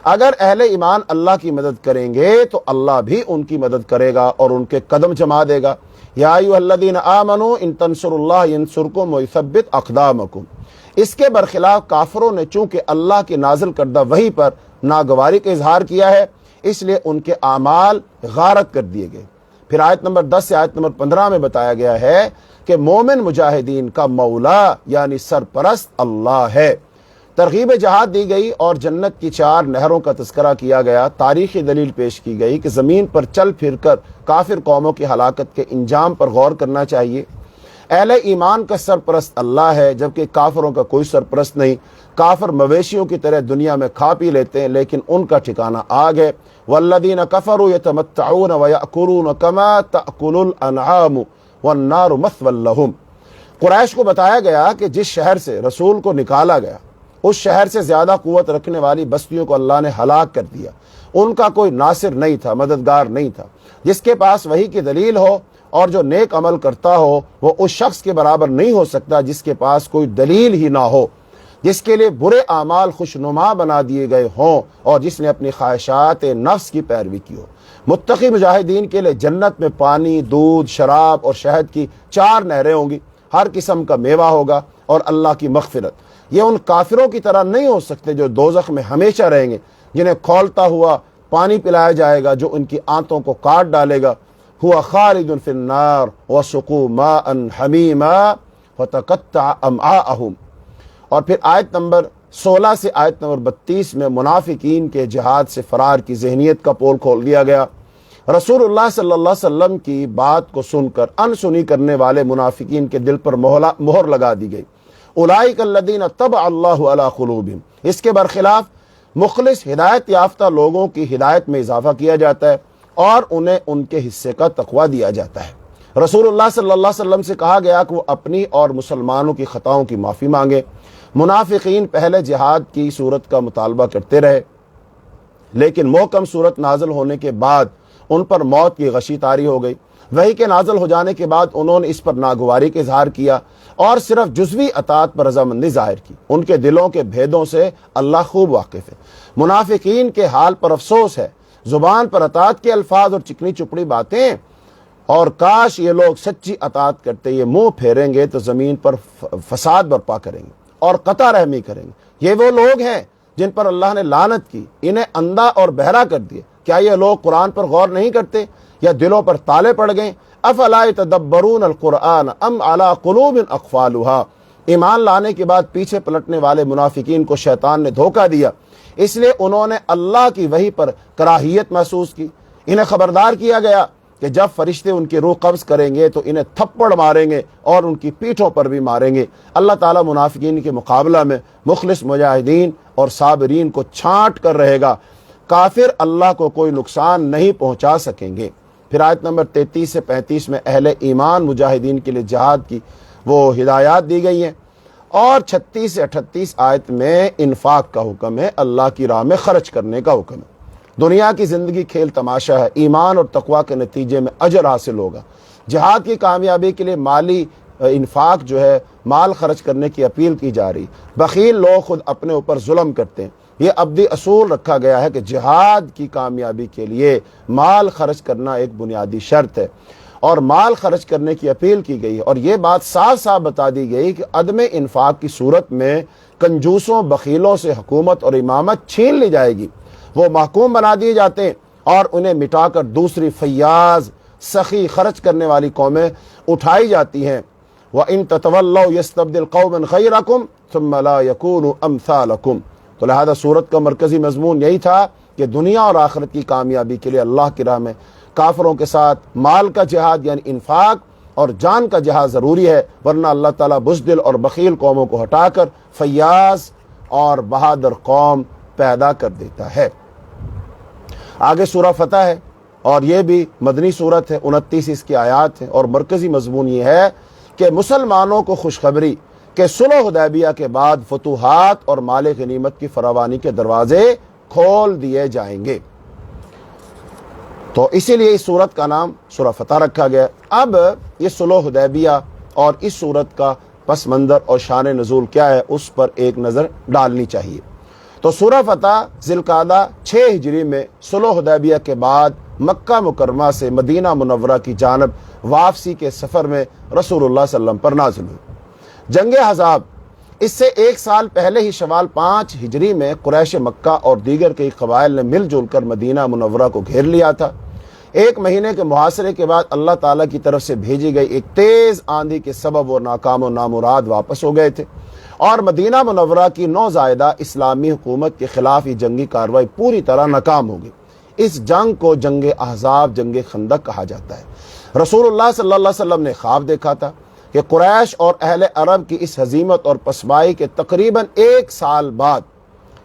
اگر اہل ایمان اللہ کی مدد کریں گے تو اللہ بھی ان کی مدد کرے گا اور ان کے قدم جما دے گا۔ یا ایھا الذین آمنوا ان تنصروا اللہ ینصرکم ویثبت اقدامکم۔ اس کے برخلاف کافروں نے چونکہ اللہ کی نازل کردہ وحی پر ناگواری کا اظہار کیا ہے، اس لیے ان کے اعمال غارت کر دیے گئے۔ پھر آیت نمبر 10 سے آیت نمبر 15 میں بتایا گیا ہے کہ مومن مجاہدین کا مولا یعنی سرپرست اللہ ہے۔ ترغیب جہاد دی گئی اور جنت کی 4 نہروں کا تذکرہ کیا گیا۔ تاریخی دلیل پیش کی گئی کہ زمین پر چل پھر کر کافر قوموں کی ہلاکت کے انجام پر غور کرنا چاہیے۔ اہل ایمان کا سرپرست اللہ ہے، جبکہ کافروں کا کوئی سرپرست نہیں۔ کافر مویشیوں کی طرح دنیا میں کھا پی لیتے ہیں، لیکن ان کا ٹھکانہ آگ ہے۔ والذین کفروا یتمتعون ویأکلون کما تأکل الانعام والنار مثوی لہم۔ قریش کو بتایا گیا کہ جس شہر سے رسول کو نکالا گیا، اس شہر سے زیادہ قوت رکھنے والی بستیوں کو اللہ نے ہلاک کر دیا۔ ان کا کوئی ناصر نہیں تھا، مددگار نہیں تھا۔ جس کے پاس وحی کی دلیل ہو اور جو نیک عمل کرتا ہو، وہ اس شخص کے برابر نہیں ہو سکتا جس کے پاس کوئی دلیل ہی نہ ہو، جس کے لیے برے اعمال خوشنما بنا دیے گئے ہوں اور جس نے اپنی خواہشات نفس کی پیروی کی ہو۔ متقی مجاہدین کے لیے جنت میں پانی، دودھ، شراب اور شہد کی 4 نہریں ہوں گی، ہر قسم کا میوہ ہوگا اور اللہ کی مغفرت۔ یہ ان کافروں کی طرح نہیں ہو سکتے جو دوزخ میں ہمیشہ رہیں گے، جنہیں کھولتا ہوا پانی پلایا جائے گا جو ان کی آنتوں کو کاٹ ڈالے گا۔ ہوا خالد فی النار وسقوا ماء حمیما فتقطع امعاءہم۔ اور پھر آیت نمبر 16 سے آیت نمبر 32 میں منافقین کے جہاد سے فرار کی ذہنیت کا پول کھول دیا گیا۔ رسول اللہ صلی اللہ علیہ وسلم کی بات کو سن کر انسنی کرنے والے منافقین کے دل پر مہر لگا دی گئی۔ اولئک الذین طبع اللہ علی قلوبہم۔ اس کے برخلاف مخلص ہدایت یافتہ لوگوں کی ہدایت میں اضافہ کیا جاتا ہے اور انہیں ان کے حصے کا تقویٰ دیا جاتا ہے۔ رسول اللہ صلی اللہ علیہ وسلم سے کہا گیا کہ وہ اپنی اور مسلمانوں کی خطاؤں کی معافی مانگے۔ منافقین پہلے جہاد کی صورت کا مطالبہ کرتے رہے، لیکن محکم صورت نازل ہونے کے بعد ان پر موت کی غشی طاری ہو گئی۔ وحی کے نازل ہو جانے کے بعد انہوں نے اس پر ناگواری کا اظہار کیا اور صرف جزوی اطاعت پر رضامندی ظاہر کی۔ ان کے دلوں کے بھیدوں سے اللہ خوب واقف ہے۔ منافقین کے حال پر افسوس ہے، زبان پر اطاعت کے الفاظ اور چکنی چپڑی باتیں، اور کاش یہ لوگ سچی اطاعت کرتے، یہ منہ پھیریں گے تو زمین پر فساد برپا کریں گے اور قطع رحمی کریں گے۔ یہ وہ لوگ ہیں جن پر اللہ نے لعنت کی، انہیں اندھا اور بہرا کر دیا۔ کیا یہ لوگ قرآن پر غور نہیں کرتے یا دلوں پر تالے پڑ گئے؟ افلا یتدبرون القرآن ام علی قلوب اقفالها۔ ایمان لانے کے بعد پیچھے پلٹنے والے منافقین کو شیطان نے دھوکہ دیا، اس لیے انہوں نے اللہ کی وحی پر کراہیت محسوس کی۔ انہیں خبردار کیا گیا کہ جب فرشتے ان کی روح قبض کریں گے تو انہیں تھپڑ ماریں گے اور ان کی پیٹھوں پر بھی ماریں گے۔ اللہ تعالیٰ منافقین کے مقابلہ میں مخلص مجاہدین اور صابرین کو چھانٹ کر رہے گا۔ کافر اللہ کو کوئی نقصان نہیں پہنچا سکیں گے۔ پھر آیت نمبر 33 سے 35 میں اہل ایمان مجاہدین کے لیے جہاد کی وہ ہدایات دی گئی ہیں، اور 36 سے 38 آیت میں انفاق کا حکم ہے، اللہ کی راہ میں خرچ کرنے کا حکم ہے۔ دنیا کی زندگی کھیل تماشا ہے، ایمان اور تقویٰ کے نتیجے میں اجر حاصل ہوگا۔ جہاد کی کامیابی کے لیے مالی انفاق جو ہے، مال خرچ کرنے کی اپیل کی جا رہی۔ بخیل لوگ خود اپنے اوپر ظلم کرتے ہیں۔ یہ ابدی اصول رکھا گیا ہے کہ جہاد کی کامیابی کے لیے مال خرچ کرنا ایک بنیادی شرط ہے، اور مال خرچ کرنے کی اپیل کی گئی، اور یہ بات صاف صاف بتا دی گئی کہ عدم انفاق کی صورت میں کنجوسوں بخیلوں سے حکومت اور امامت چھین لی جائے گی، وہ محکوم بنا دیے جاتے ہیں اور انہیں مٹا کر دوسری فیاض سخی خرچ کرنے والی قومیں اٹھائی جاتی ہیں۔ وَإِن تَتَوَلَّوْا يَسْتَبْدِلْ قَوْمًا غَيْرَكُمْ ثُمَّ لَا يَكُونُوا أَمْثَالَكُمْ۔ تو لہذا صورت کا مرکزی مضمون یہی تھا کہ دنیا اور آخرت کی کامیابی کے لیے اللہ کی راہ میں کافروں کے ساتھ مال کا جہاد یعنی انفاق اور جان کا جہاد ضروری ہے، ورنہ اللہ تعالیٰ بزدل اور بخیل قوموں کو ہٹا کر فیاض اور بہادر قوم پیدا کر دیتا ہے۔ آگے سورہ فتح ہے اور یہ بھی مدنی سورت ہے، 29 اس کی آیات ہیں، اور مرکزی مضمون یہ ہے کہ مسلمانوں کو خوشخبری کہ صلح حدیبیہ کے بعد فتوحات اور مال غنیمت کی فراوانی کے دروازے کھول دیے جائیں گے۔ تو اسی لیے اس سورت کا نام سورہ فتح رکھا گیا۔ اب یہ صلح حدیبیہ اور اس سورت کا پس منظر اور شان نزول کیا ہے اس پر ایک نظر ڈالنی چاہیے۔ تو سورہ فتح ذی القعدہ 6 ہجری میں صلح حدیبیہ کے بعد مکہ مکرمہ سے مدینہ منورہ کی جانب واپسی کے سفر میں رسول اللہ صلی اللہ علیہ وسلم پر نازل ہوئی۔ جنگ احزاب اس سے 1 سال پہلے ہی شوال 5 ہجری میں قریش مکہ اور دیگر کئی قبائل نے مل جل کر مدینہ منورہ کو گھیر لیا تھا۔ 1 مہینے کے محاصرے کے بعد اللہ تعالیٰ کی طرف سے بھیجی گئی ایک تیز آندھی کے سبب وہ ناکام و نامراد واپس ہو گئے تھے، اور مدینہ منورہ کی نوزائیدہ اسلامی حکومت کے خلاف یہ جنگی کارروائی پوری طرح ناکام ہو گئی۔ اس جنگ کو جنگ احزاب، جنگ خندق کہا جاتا ہے۔ رسول اللہ صلی اللہ علیہ وسلم نے خواب دیکھا تھا کہ قریش اور اہل عرب کی اس ہزیمت اور پسمائی کے تقریباً 1 سال بعد،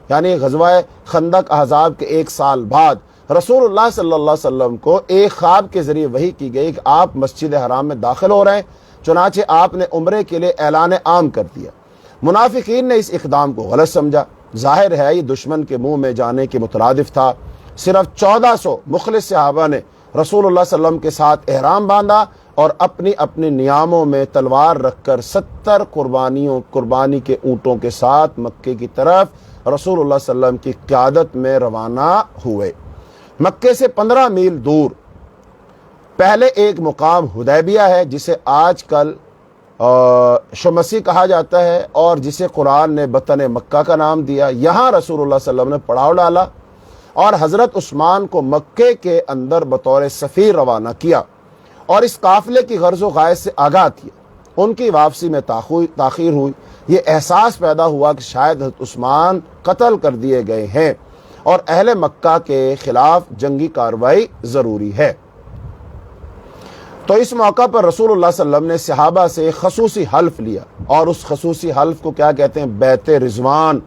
یعنی غزوہ خندق احزاب کے 1 سال بعد، رسول اللہ صلی اللہ علیہ وسلم کو ایک خواب کے ذریعے وحی کی گئی کہ آپ مسجد حرام میں داخل ہو رہے ہیں، چنانچہ آپ نے عمرے کے لیے اعلان عام کر دیا۔ منافقین نے اس اقدام کو غلط سمجھا، ظاہر ہے یہ دشمن کے منہ میں جانے کے مترادف تھا۔ صرف 1400 مخلص صحابہ نے رسول اللہ صلی اللہ علیہ وسلم کے ساتھ احرام باندھا اور اپنی اپنی نیاموں میں تلوار رکھ کر 70 قربانی کے اونٹوں کے ساتھ مکے کی طرف رسول اللہ صلی اللہ علیہ وسلم کی قیادت میں روانہ ہوئے۔ مکے سے 15 میل دور پہلے ایک مقام حدیبیہ ہے جسے آج کل شمسی کہا جاتا ہے اور جسے قرآن نے بطن مکہ کا نام دیا۔ یہاں رسول اللہ صلی اللہ علیہ وسلم نے پڑاؤ ڈالا اور حضرت عثمان کو مکے کے اندر بطور سفیر روانہ کیا اور اس قافلے کی غرض و غایت سے آگاہ کیا۔ ان کی واپسی میں تاخیر ہوئی۔ یہ احساس پیدا ہوا کہ شاید حضرت عثمان قتل کر دیے گئے ہیں اور اہل مکہ کے خلاف جنگی کارروائی ضروری ہے۔ تو اس موقع پر رسول اللہ صلی اللہ علیہ وسلم نے صحابہ سے خصوصی حلف لیا، اور اس خصوصی حلف کو کیا کہتے ہیں؟ بیعت رضوان،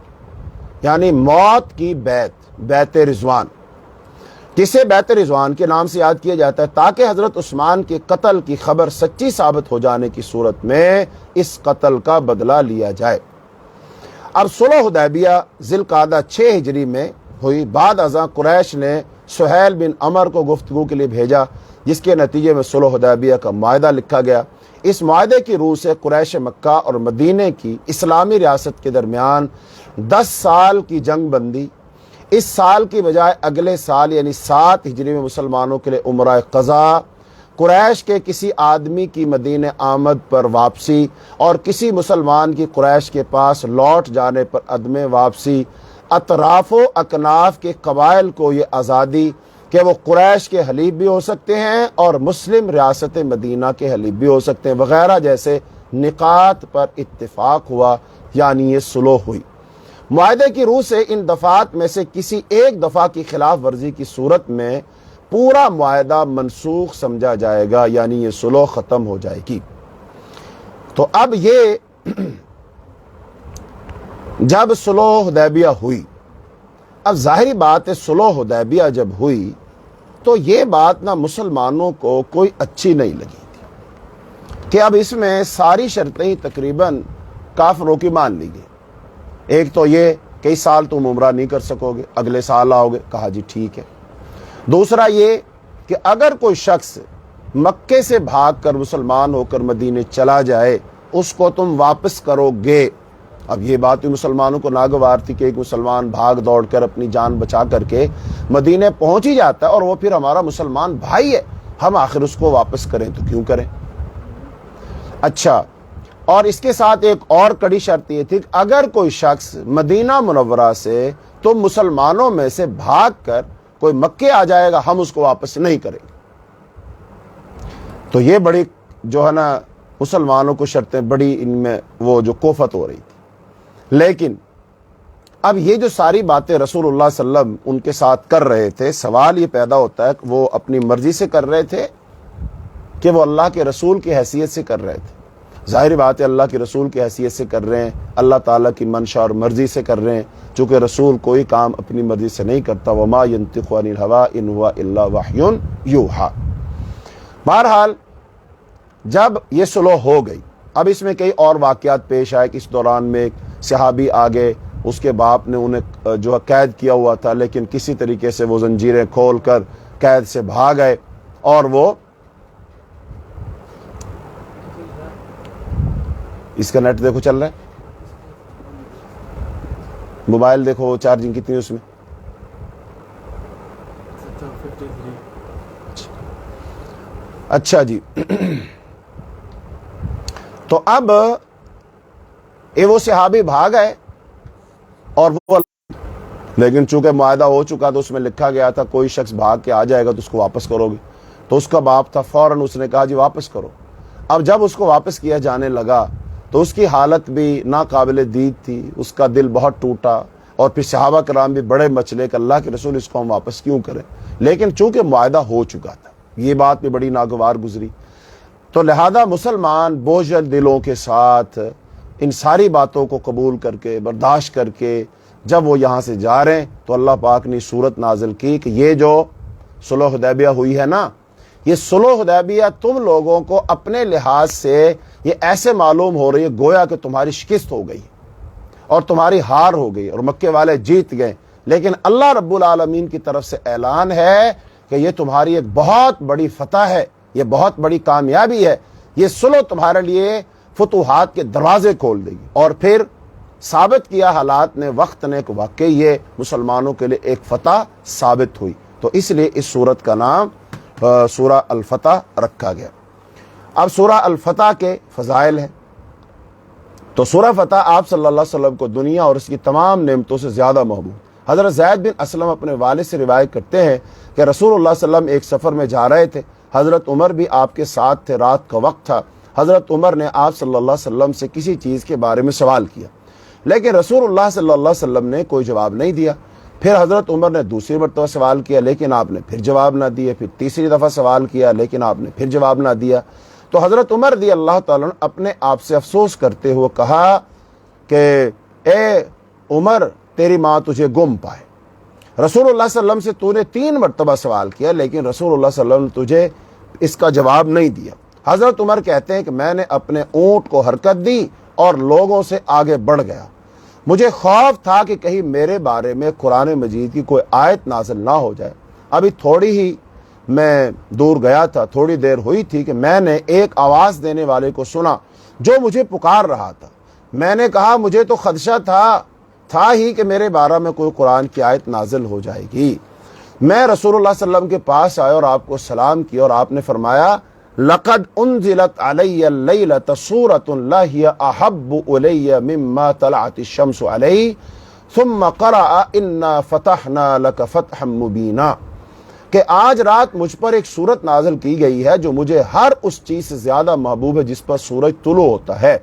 یعنی موت کی بیعت رضوان۔ کسے بیعت رضوان کے نام سے یاد کیا جاتا ہے؟ تاکہ حضرت عثمان کے قتل کی خبر سچی ثابت ہو جانے کی صورت میں اس قتل کا بدلہ لیا جائے۔ اب صلح حدیبیہ ذی القعدہ 6 ہجری میں ہوئی۔ بعد ازاں قریش نے سہیل بن عمر کو گفتگو کے لیے بھیجا، جس کے نتیجے میں صلح حدیبیہ کا معاہدہ لکھا گیا۔ اس معاہدے کی روح سے قریش مکہ اور مدینہ کی اسلامی ریاست کے درمیان 10 سال کی جنگ بندی۔ اس سال کی بجائے اگلے سال یعنی 7 ہجری میں مسلمانوں کے لیے عمرہ قضا، قریش کے کسی آدمی کی مدینہ آمد پر واپسی اور کسی مسلمان کی قریش کے پاس لوٹ جانے پر عدم واپسی، اطراف و اکناف کے قبائل کو یہ آزادی کہ وہ قریش کے حلیف بھی ہو سکتے ہیں اور مسلم ریاست مدینہ کے حلیف بھی ہو سکتے ہیں وغیرہ جیسے نکات پر اتفاق ہوا، یعنی یہ صلح ہوئی۔ معاہدے کی روح سے ان دفعات میں سے کسی ایک دفعہ کی خلاف ورزی کی صورت میں پورا معاہدہ منسوخ سمجھا جائے گا، یعنی یہ صلح ختم ہو جائے گی۔ تو اب یہ جب صلح حدیبیہ ہوئی، اب ظاہری بات ہے صلح حدیبیہ جب ہوئی تو یہ بات نہ مسلمانوں کو کوئی اچھی نہیں لگی تھی کہ اب اس میں ساری شرطیں تقریباً کافروں کی مان لی گئی۔ ایک تو یہ کئی سال تم عمرہ نہیں کر سکو گے، اگلے سال آؤ گے، کہا جی ٹھیک ہے۔ دوسرا یہ کہ اگر کوئی شخص مکے سے بھاگ کر مسلمان ہو کر مدینے چلا جائے اس کو تم واپس کرو گے۔ اب یہ بات بھی مسلمانوں کو ناگوار تھی کہ ایک مسلمان بھاگ دوڑ کر اپنی جان بچا کر کے مدینے پہنچ ہی جاتا ہے اور وہ پھر ہمارا مسلمان بھائی ہے، ہم آخر اس کو واپس کریں تو کیوں کریں۔ اچھا، اور اس کے ساتھ ایک اور کڑی شرط یہ تھی کہ اگر کوئی شخص مدینہ منورہ سے تم مسلمانوں میں سے بھاگ کر کوئی مکے آ جائے گا ہم اس کو واپس نہیں کریں گے۔ تو یہ بڑی جو ہے نا مسلمانوں کو شرطیں بڑی ان میں وہ جو کوفت ہو رہی تھی۔ لیکن اب یہ جو ساری باتیں رسول اللہ صلی اللہ علیہ وسلم ان کے ساتھ کر رہے تھے، سوال یہ پیدا ہوتا ہے کہ وہ اپنی مرضی سے کر رہے تھے کہ وہ اللہ کے رسول کی حیثیت سے کر رہے تھے. ظاہر بات ہے اللہ کے رسول کی حیثیت سے کر رہے ہیں, اللہ تعالیٰ کی منشا اور مرضی سے کر رہے ہیں, چونکہ رسول کوئی کام اپنی مرضی سے نہیں کرتا. وما ينطق عن الهوى ان هو الا وحی یوحى. بہرحال جب یہ صلح ہو گئی, اب اس میں کئی اور واقعات پیش آئے کہ اس دوران میں ایک صحابی آگے, اس کے باپ نے انہیں جو قید کیا ہوا تھا, لیکن کسی طریقے سے وہ زنجیریں کھول کر قید سے بھاگ گئے, اور وہ اس کا نیٹ دیکھو چل رہا ہے, موبائل دیکھو چارجنگ کتنی ہے اس میں. اچھا جی. تو اب وہ صحابی بھاگ گئے, اور وہ لیکن چونکہ معاہدہ ہو چکا تو اس میں لکھا گیا تھا کوئی شخص بھاگ کے آ جائے گا تو اس کو واپس کرو گے. تو اس کا باپ تھا, فوراً اس نے کہا جی واپس کرو. اب جب اس کو واپس کیا جانے لگا تو اس کی حالت بھی ناقابل دید تھی, اس کا دل بہت ٹوٹا, اور پھر صحابہ کرام بھی بڑے مچلے کہ اللہ کے رسول اس کو ہم واپس کیوں کریں. لیکن چونکہ معاہدہ ہو چکا تھا, یہ بات بھی بڑی ناگوار گزری, تو لہذا مسلمان بوجھل دلوں کے ساتھ ان ساری باتوں کو قبول کر کے, برداشت کر کے جب وہ یہاں سے جا رہے ہیں, تو اللہ پاک نے صورت نازل کی کہ یہ جو صلح حدیبیہ ہوئی ہے نا, یہ صلح حدیبیہ تم لوگوں کو اپنے لحاظ سے یہ ایسے معلوم ہو رہی ہے گویا کہ تمہاری شکست ہو گئی اور تمہاری ہار ہو گئی اور مکے والے جیت گئے. لیکن اللہ رب العالمین کی طرف سے اعلان ہے کہ یہ تمہاری ایک بہت بڑی فتح ہے, یہ بہت بڑی کامیابی ہے, یہ صلح تمہارے لیے فتوحات کے دروازے کھول دے گی. اور پھر ثابت کیا حالات نے, وقت نے, کہ واقعی یہ مسلمانوں کے لیے ایک فتح ثابت ہوئی. تو اس لیے اس سورت کا نام سورہ الفتح رکھا گیا. اب سورہ الفتح کے فضائل ہیں. تو سورہ فتح آپ صلی اللہ علیہ وسلم کو دنیا اور اس کی تمام نعمتوں سے زیادہ محبوب. حضرت زید بن اسلم اپنے والد سے روایت کرتے ہیں کہ رسول اللہ صلی اللہ علیہ وسلم ایک سفر میں جا رہے تھے, حضرت عمر بھی آپ کے ساتھ تھے, رات کا وقت تھا. حضرت عمر نے آپ صلی اللہ علیہ وسلم سے کسی چیز کے بارے میں سوال کیا, لیکن رسول اللہ صلی اللہ علیہ وسلم نے کوئی جواب نہیں دیا. پھر حضرت عمر نے دوسری مرتبہ سوال کیا, لیکن آپ نے پھر جواب نہ دیا. پھر تیسری دفعہ سوال کیا, لیکن آپ نے پھر جواب نہ دیا. تو حضرت عمر رضی اللہ تعالیٰ نے اپنے آپ سے افسوس کرتے ہوئے کہا کہ اے عمر, تیری ماں تجھے گم پائے. رسول اللہ صلی اللہ علیہ وسلم سے تو نے 3 مرتبہ سوال کیا, لیکن رسول اللہ صلی اللہ علیہ وسلم نے تجھے اس کا جواب نہیں دیا. حضرت عمر کہتے ہیں کہ میں نے اپنے اونٹ کو حرکت دی اور لوگوں سے آگے بڑھ گیا. مجھے خوف تھا کہ کہیں میرے بارے میں قرآن مجید کی کوئی آیت نازل نہ ہو جائے. ابھی تھوڑی ہی میں دور گیا تھا, تھوڑی دیر ہوئی تھی کہ میں نے ایک آواز دینے والے کو سنا جو مجھے پکار رہا تھا. میں نے کہا مجھے تو خدشہ تھا ہی کہ میرے بارے میں کوئی قرآن کی آیت نازل ہو جائے گی. میں رسول اللہ صلی اللہ علیہ وسلم کے پاس آیا اور آپ کو سلام کیا, اور آپ نے فرمایا لقد انزلت علی اللیلۃ سورۃ لا ہی احب الی مما طلعت الشمس علیہ ثم قرأ انا فتحنا لک فتحا مبینا, کہ آج رات مجھ پر ایک سورت نازل کی گئی ہے جو مجھے ہر اس چیز سے زیادہ محبوب ہے جس پر سورج طلوع ہوتا ہے.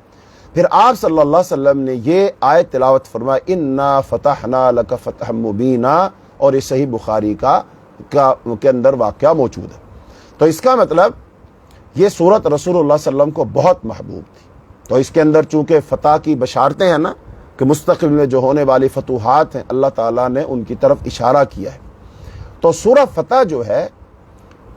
پھر آپ صلی اللہ علیہ وسلم نے یہ آیت تلاوت فرمائی انا فتحنا لک فتحا مبینا, اور یہ صحیح بخاری کے اندر واقعہ موجود ہے. تو اس کا مطلب یہ سورت رسول اللہ صلی اللہ علیہ وسلم کو بہت محبوب تھی. تو اس کے اندر چونکہ فتح کی بشارتیں ہیں نا, کہ مستقبل میں جو ہونے والی فتوحات ہیں اللہ تعالیٰ نے ان کی طرف اشارہ کیا ہے. تو سورہ فتح جو ہے,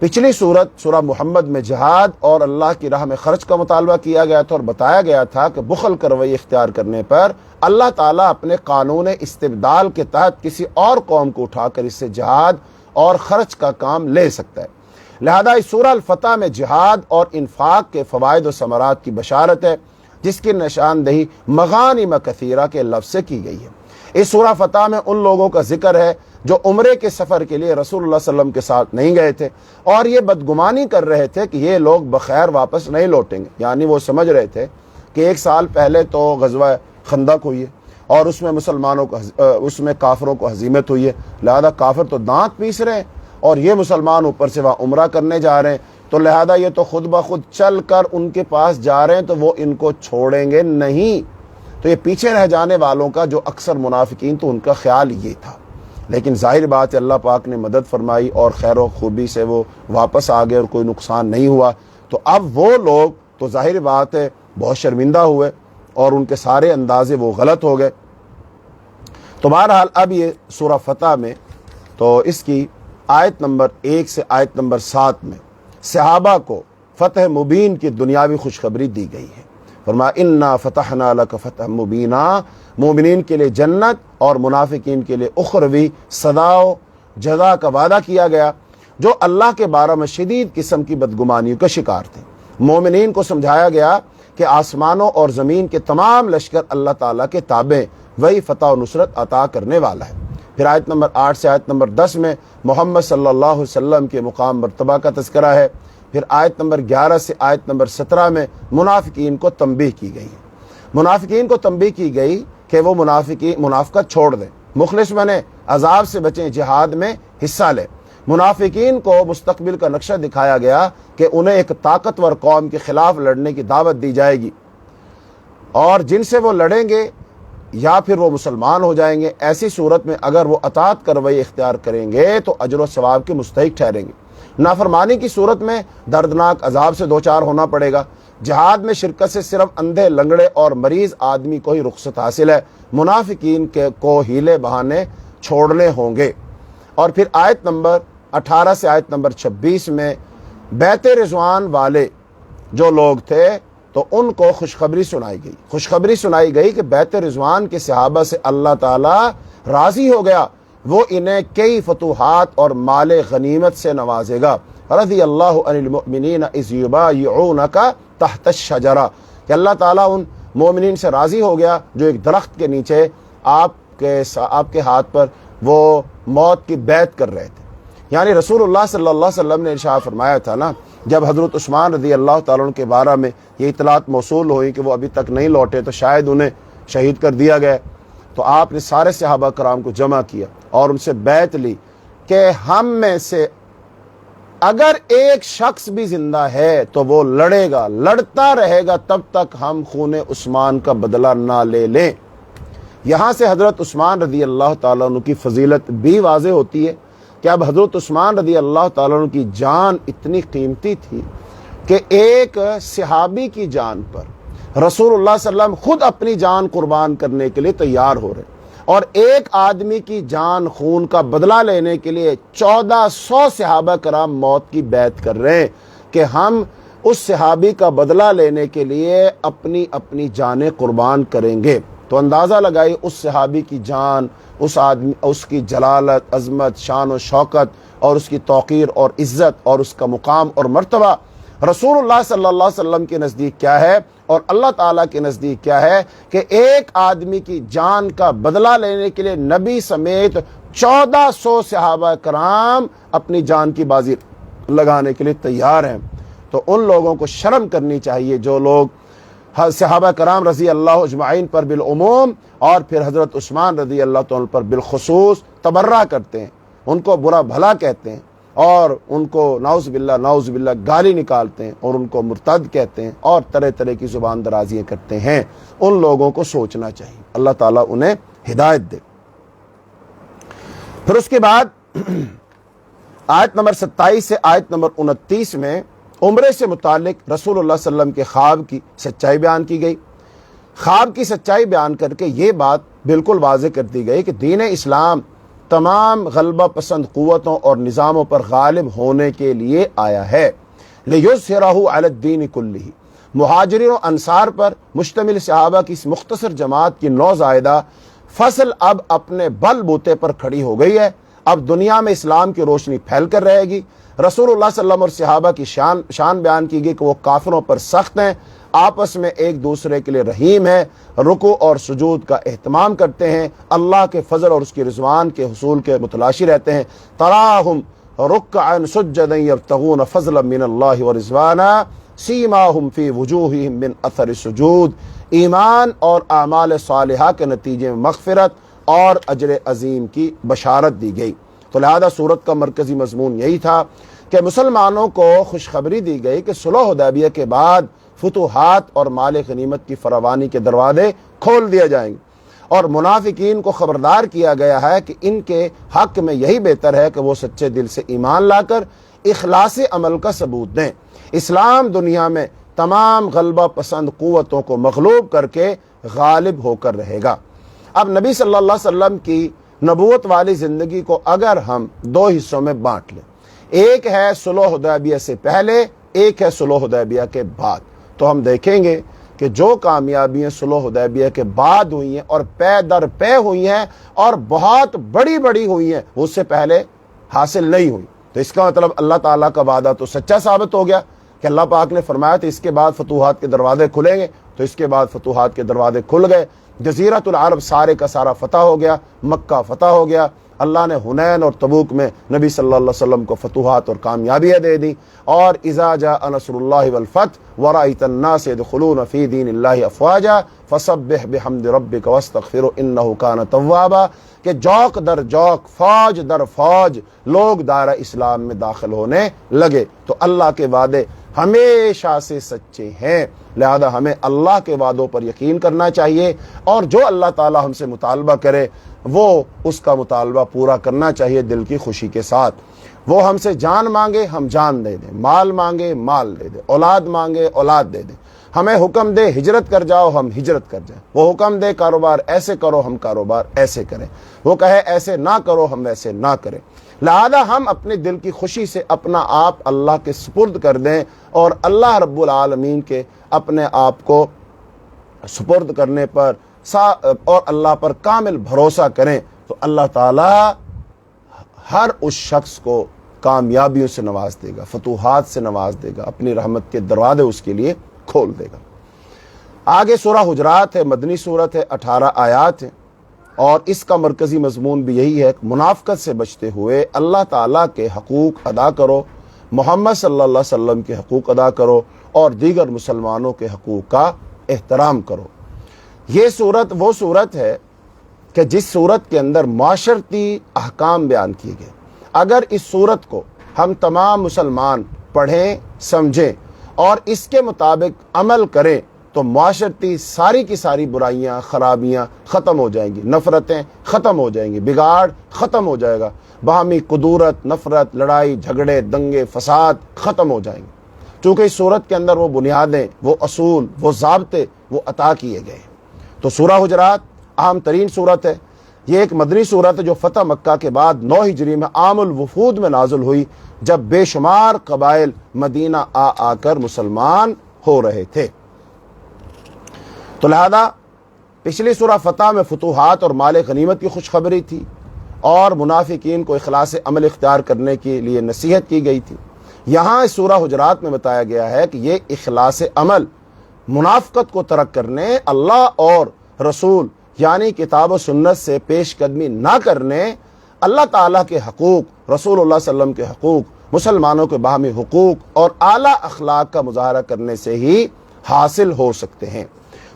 پچھلی سورت سورہ محمد میں جہاد اور اللہ کی راہ میں خرچ کا مطالبہ کیا گیا تھا, اور بتایا گیا تھا کہ بخل کا رویہ اختیار کرنے پر اللہ تعالیٰ اپنے قانون استبدال کے تحت کسی اور قوم کو اٹھا کر اس سے جہاد اور خرچ کا کام لے سکتا ہے. لہذا اس سورہ الفتح میں جہاد اور انفاق کے فوائد و ثمرات کی بشارت ہے, جس کی نشاندہی مغانم کثیرہ کے لفظ سے کی گئی ہے. اس سورہ فتح میں ان لوگوں کا ذکر ہے جو عمرے کے سفر کے لیے رسول اللہ صلی اللہ علیہ وسلم کے ساتھ نہیں گئے تھے, اور یہ بدگمانی کر رہے تھے کہ یہ لوگ بخیر واپس نہیں لوٹیں گے. یعنی وہ سمجھ رہے تھے کہ 1 سال پہلے تو غزوہ خندق ہوئی ہے اور اس میں مسلمانوں کو اس میں کافروں کو ہزیمت ہوئی ہے, لہذا کافر تو دانت پیس رہے ہیں اور یہ مسلمان اوپر سے وہاں عمرہ کرنے جا رہے ہیں, تو لہذا یہ تو خود بخود چل کر ان کے پاس جا رہے ہیں تو وہ ان کو چھوڑیں گے نہیں. تو یہ پیچھے رہ جانے والوں کا جو اکثر منافقین تو ان کا خیال یہ تھا. لیکن ظاہر بات ہے اللہ پاک نے مدد فرمائی اور خیر و خوبی سے وہ واپس آ گئے اور کوئی نقصان نہیں ہوا. تو اب وہ لوگ تو ظاہر بات ہے بہت شرمندہ ہوئے اور ان کے سارے اندازے وہ غلط ہو گئے۔ تو بہرحال اب یہ سورہ فتح میں تو اس کی آیت نمبر 1 سے آیت نمبر 7 میں صحابہ کو فتح مبین کی دنیاوی خوشخبری دی گئی ہے۔ فرمایا انا فتحنا لک فتح مبینا، مومنین کے لیے جنت اور منافقین کے لیے اخروی سزا و جزا کا وعدہ کیا گیا جو اللہ کے بارے میں شدید قسم کی بدگمانیوں کا شکار تھے۔ مومنین کو سمجھایا گیا کہ آسمانوں اور زمین کے تمام لشکر اللہ تعالیٰ کے تابع، وہی فتح و نصرت عطا کرنے والا ہے۔ پھر آیت نمبر 8 سے آیت نمبر 10 میں محمد صلی اللہ علیہ وسلم کے مقام مرتبہ کا تذکرہ ہے۔ پھر آیت نمبر 11 سے آیت نمبر 17 میں منافقین کو تنبیہ کی گئی ہے۔ منافقین کو تنبیہ کی گئی کہ وہ منافقت چھوڑ دیں، مخلص بنیں، عذاب سے بچیں، جہاد میں حصہ لیں۔ منافقین کو مستقبل کا نقشہ دکھایا گیا کہ انہیں ایک طاقتور قوم کے خلاف لڑنے کی دعوت دی جائے گی اور جن سے وہ لڑیں گے یا پھر وہ مسلمان ہو جائیں گے۔ ایسی صورت میں اگر وہ اطاعت کا رویہ اختیار کریں گے تو اجر و ثواب کے مستحق ٹھہریں گے، نافرمانی کی صورت میں دردناک عذاب سے دوچار ہونا پڑے گا۔ جہاد میں شرکت سے صرف اندھے، لنگڑے اور مریض آدمی کو ہی رخصت حاصل ہے، منافقین کو ہیلے بہانے چھوڑنے ہوں گے۔ اور پھر آیت نمبر 18 سے آیت نمبر 26 میں بیت رضوان والے جو لوگ تھے تو ان کو خوشخبری سنائی گئی۔ خوشخبری سنائی گئی کہ بیت رضوان کے صحابہ سے اللہ تعالیٰ راضی ہو گیا، وہ انہیں کئی فتوحات اور مال غنیمت سے نوازے گا۔ رضی اللہ عن المؤمنین اذ یبایعونک تحت الشجرہ، کہ اللہ تعالیٰ ان مومنین سے راضی ہو گیا جو ایک درخت کے نیچے آپ کے ہاتھ پر وہ موت کی بیعت کر رہے تھے۔ یعنی رسول اللہ صلی اللہ علیہ وسلم نے ارشاد فرمایا تھا نا، جب حضرت عثمان رضی اللہ تعالیٰ عنہ کے بارے میں یہ اطلاعات موصول ہوئی کہ وہ ابھی تک نہیں لوٹے تو شاید انہیں شہید کر دیا گیا، تو آپ نے سارے صحابہ کرام کو جمع کیا اور ان سے بیعت لی کہ ہم میں سے اگر ایک شخص بھی زندہ ہے تو وہ لڑے گا، لڑتا رہے گا تب تک ہم خون عثمان کا بدلہ نہ لے لیں۔ یہاں سے حضرت عثمان رضی اللہ تعالیٰ عنہ کی فضیلت بھی واضح ہوتی ہے کہ اب حضرت عثمان رضی اللہ تعالیٰ عنہ کی جان اتنی قیمتی تھی کہ ایک صحابی کی جان پر رسول اللہ صلی اللہ علیہ وسلم خود اپنی جان قربان کرنے کے لیے تیار ہو رہے، اور ایک آدمی کی جان خون کا بدلہ لینے کے لیے 1400 صحابہ کرام موت کی بیعت کر رہے ہیں کہ ہم اس صحابی کا بدلہ لینے کے لیے اپنی جانیں قربان کریں گے۔ تو اندازہ لگائی اس صحابی کی جان، اس کی جلالت، عظمت، شان و شوکت اور اس کی توقیر اور عزت اور اس کا مقام اور مرتبہ رسول اللہ صلی اللہ علیہ وسلم کے نزدیک کیا ہے اور اللہ تعالیٰ کے نزدیک کیا ہے کہ ایک آدمی کی جان کا بدلہ لینے کے لیے نبی سمیت 1400 صحابہ کرام اپنی جان کی بازی لگانے کے لیے تیار ہیں۔ تو ان لوگوں کو شرم کرنی چاہیے جو لوگ صحابہ کرام رضی اللہ اجمعین پر بالعموم اور پھر حضرت عثمان رضی اللہ تعالیٰ پر بالخصوص تبرہ کرتے ہیں، ان کو برا بھلا کہتے ہیں اور ان کو نعوذ باللہ گالی نکالتے ہیں اور ان کو مرتد کہتے ہیں اور طرح طرح کی زبان درازیاں کرتے ہیں۔ ان لوگوں کو سوچنا چاہیے، اللہ تعالیٰ انہیں ہدایت دے۔ پھر اس کے بعد آیت نمبر 27 سے آیت نمبر 29 میں عمرے سے متعلق رسول اللہ صلی اللہ علیہ وسلم کے خواب کی سچائی بیان کی گئی۔ خواب کی سچائی بیان کر کے یہ بات بالکل واضح کر دی گئی کہ دین اسلام تمام غلبہ پسند قوتوں اور نظاموں پر غالب ہونے کے لیے آیا ہے۔ لِيُظْهِرَهُ عَلَى الدِّينِ كُلِّهِ، مہاجرین و انصار پر مشتمل صحابہ کی اس مختصر جماعت کی نوزائیدہ فصل اب اپنے بل بوتے پر کھڑی ہو گئی ہے۔ اب دنیا میں اسلام کی روشنی پھیل کر رہے گی۔ رسول اللہ صلی اللہ علیہ وسلم اور صحابہ کی شان بیان کی گئی کہ وہ کافروں پر سخت ہیں، آپس میں ایک دوسرے کے لیے رحیم ہے، رکوع اور سجود کا اہتمام کرتے ہیں، اللہ کے فضل اور اس کی رضوان کے حصول کے متلاشی رہتے ہیں۔ تراہم رکعا سجدا یبتغون فضلا من اللہ ورضوانا سیماہم فی وجوہہم من اثر السجود، ایمان اور اعمال صالحہ کے نتیجے میں مغفرت اور اجر عظیم کی بشارت دی گئی۔ تو لہذا سورت کا مرکزی مضمون یہی تھا کہ مسلمانوں کو خوشخبری دی گئی کہ صلح حدیبیہ کے بعد فتوحات اور مال غنیمت کی فراوانی کے دروازے کھول دیے جائیں گے، اور منافقین کو خبردار کیا گیا ہے کہ ان کے حق میں یہی بہتر ہے کہ وہ سچے دل سے ایمان لا کر اخلاص عمل کا ثبوت دیں۔ اسلام دنیا میں تمام غلبہ پسند قوتوں کو مغلوب کر کے غالب ہو کر رہے گا۔ اب نبی صلی اللہ علیہ وسلم کی نبوت والی زندگی کو اگر ہم دو حصوں میں بانٹ لیں، ایک ہے صلح حدیبیہ سے پہلے، ایک ہے صلح حدیبیہ کے بعد، تو ہم دیکھیں گے کہ جو کامیابیاں صلح حدیبیہ کے بعد ہوئی ہیں اور پے در پے ہوئی ہیں اور بہت بڑی بڑی ہوئی ہیں، اس سے پہلے حاصل نہیں ہوئی۔ تو اس کا مطلب اللہ تعالیٰ کا وعدہ تو سچا ثابت ہو گیا کہ اللہ پاک نے فرمایا تھا اس کے بعد فتوحات کے دروازے کھلیں گے، تو اس کے بعد فتوحات کے دروازے کھل گئے، جزیرۃ العرب سارے کا سارا فتح ہو گیا، مکہ فتح ہو گیا، اللہ نے حنین اور تبوک میں نبی صلی اللہ علیہ وسلم کو فتوحات اور کامیابیاں دے دی، اور اذا جاء نصر اللہ والفتح ورأیت الناس يدخلون فی دین اللہ افواجا فسبح بحمد ربک واستغفرہ انہ کان توابا، کہ جوق در جوق، فوج در فوج لوگ دائرہ اسلام میں داخل ہونے لگے۔ تو اللہ کے وعدے ہمیشہ سے سچے ہیں، لہذا ہمیں اللہ کے وعدوں پر یقین کرنا چاہیے، اور جو اللہ تعالی ہم سے مطالبہ کرے وہ اس کا مطالبہ پورا کرنا چاہیے دل کی خوشی کے ساتھ۔ وہ ہم سے جان مانگے ہم جان دے دیں، مال مانگے مال دے دیں، اولاد مانگے اولاد دے دیں، ہمیں حکم دے ہجرت کر جاؤ ہم ہجرت کر جائیں، وہ حکم دے کاروبار ایسے کرو ہم کاروبار ایسے کریں، وہ کہے ایسے نہ کرو ہم ویسے نہ کریں۔ لہذا ہم اپنے دل کی خوشی سے اپنا آپ اللہ کے سپرد کر دیں، اور اللہ رب العالمین کے اپنے آپ کو سپرد کرنے پر اور اللہ پر کامل بھروسہ کریں، تو اللہ تعالی ہر اس شخص کو کامیابیوں سے نواز دے گا، فتوحات سے نواز دے گا، اپنی رحمت کے دروازے اس کے لیے کھول دے گا۔ آگے سورہ حجرات ہے، مدنی سورت ہے، 18 آیات ہیں، اور اس کا مرکزی مضمون بھی یہی ہے کہ منافقت سے بچتے ہوئے اللہ تعالیٰ کے حقوق ادا کرو، محمد صلی اللہ علیہ وسلم کے حقوق ادا کرو، اور دیگر مسلمانوں کے حقوق کا احترام کرو۔ یہ صورت وہ صورت ہے کہ جس صورت کے اندر معاشرتی احکام بیان کیے گئے۔ اگر اس صورت کو ہم تمام مسلمان پڑھیں، سمجھیں اور اس کے مطابق عمل کریں تو معاشرتی ساری کی ساری برائیاں، خرابیاں ختم ہو جائیں گی، نفرتیں ختم ہو جائیں گی، بگاڑ ختم ہو جائے گا، باہمی قدورت، نفرت، لڑائی جھگڑے، دنگے فساد ختم ہو جائیں گے، چونکہ اس صورت کے اندر وہ بنیادیں، وہ اصول، وہ ضابطے وہ عطا کیے گئے۔ تو سورہ حجرات اہم ترین صورت ہے، یہ ایک مدنی صورت ہے جو فتح مکہ کے بعد 9 ہجری میں عام الوفود میں نازل ہوئی، جب بے شمار قبائل مدینہ آ کر مسلمان ہو رہے تھے۔ تو لہذا پچھلی سورہ فتح میں فتوحات اور مال غنیمت کی خوشخبری تھی، اور منافقین کو اخلاص عمل اختیار کرنے کے لیے نصیحت کی گئی تھی۔ یہاں اس سورہ حجرات میں بتایا گیا ہے کہ یہ اخلاص عمل، منافقت کو ترک کرنے، اللہ اور رسول یعنی کتاب و سنت سے پیش قدمی نہ کرنے، اللہ تعالیٰ کے حقوق، رسول اللہ صلی اللہ علیہ وسلم کے حقوق، مسلمانوں کے باہمی حقوق اور اعلیٰ اخلاق کا مظاہرہ کرنے سے ہی حاصل ہو سکتے ہیں۔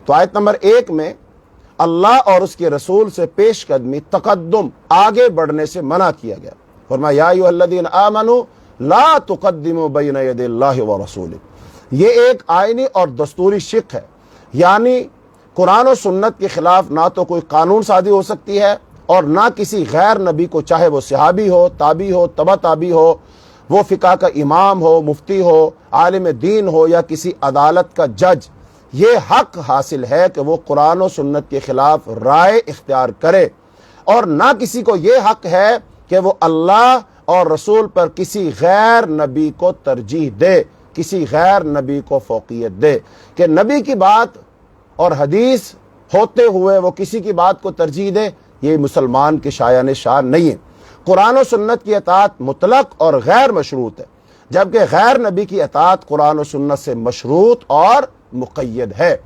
تو آیت نمبر 1 میں اللہ اور اس کے رسول سے پیش قدمی، تقدم، آگے بڑھنے سے منع کیا گیا۔ فرمایا یا ایھا الذین آمنوا لا تقدموا بین یدی اللہ ورسولہ۔ یہ ایک آئینی اور دستوری شق ہے، یعنی قرآن و سنت کے خلاف نہ تو کوئی قانون سازی ہو سکتی ہے، اور نہ کسی غیر نبی کو، چاہے وہ صحابی ہو، تابعی ہو، تبع تابعی ہو، وہ فقہ کا امام ہو، مفتی ہو، عالم دین ہو، یا کسی عدالت کا جج، یہ حق حاصل ہے کہ وہ قرآن و سنت کے خلاف رائے اختیار کرے، اور نہ کسی کو یہ حق ہے کہ وہ اللہ اور رسول پر کسی غیر نبی کو ترجیح دے، کسی غیر نبی کو فوقیت دے، کہ نبی کی بات اور حدیث ہوتے ہوئے وہ کسی کی بات کو ترجیح دے، یہ مسلمان کے شایان شان نہیں ہے۔ قرآن و سنت کی اطاعت مطلق اور غیر مشروط ہے، جبکہ غیر نبی کی اطاعت قرآن و سنت سے مشروط اور مقید ہے۔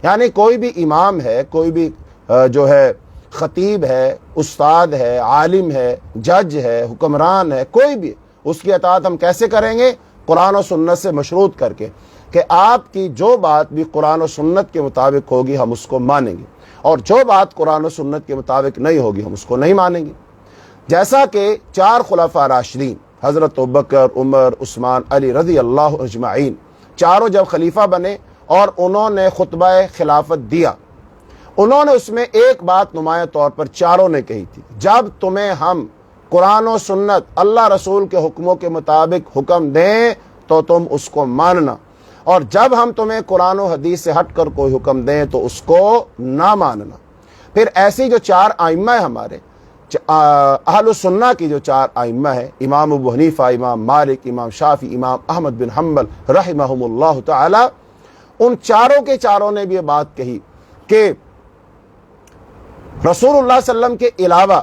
یعنی کوئی بھی امام ہے، کوئی بھی جو ہے خطیب ہے، استاد ہے، عالم ہے، جج ہے، حکمران ہے، کوئی بھی، اس کی اطاعت ہم کیسے کریں گے؟ قرآن و سنت سے مشروط کر کے، کہ آپ کی جو بات بھی قرآن و سنت کے مطابق ہوگی ہم اس کو مانیں گے، اور جو بات قرآن و سنت کے مطابق نہیں ہوگی ہم اس کو نہیں مانیں گے۔ جیسا کہ 4 خلفاء راشدین حضرت ابوبکر، عمر، عثمان، علی رضی اللہ اجمعین، چاروں جب خلیفہ بنے اور انہوں نے خطبہ خلافت دیا، انہوں نے اس میں ایک بات نمایاں طور پر چاروں نے کہی تھی، جب تمہیں ہم قرآن و سنت، اللہ رسول کے حکموں کے مطابق حکم دیں تو تم اس کو ماننا، اور جب ہم تمہیں قرآن و حدیث سے ہٹ کر کوئی حکم دیں تو اس کو نہ ماننا۔ پھر ایسی جو چار ائمہ ہیں ہمارے اہل السنہ کی جو چار ائمہ ہیں، امام ابو حنیفہ، امام مالک، امام شافعی، امام احمد بن حنبل رحمہم اللہ تعالی، ان چاروں کے چاروں نے بھی یہ بات کہی کہ رسول اللہ صلی اللہ علیہ وسلم کے علاوہ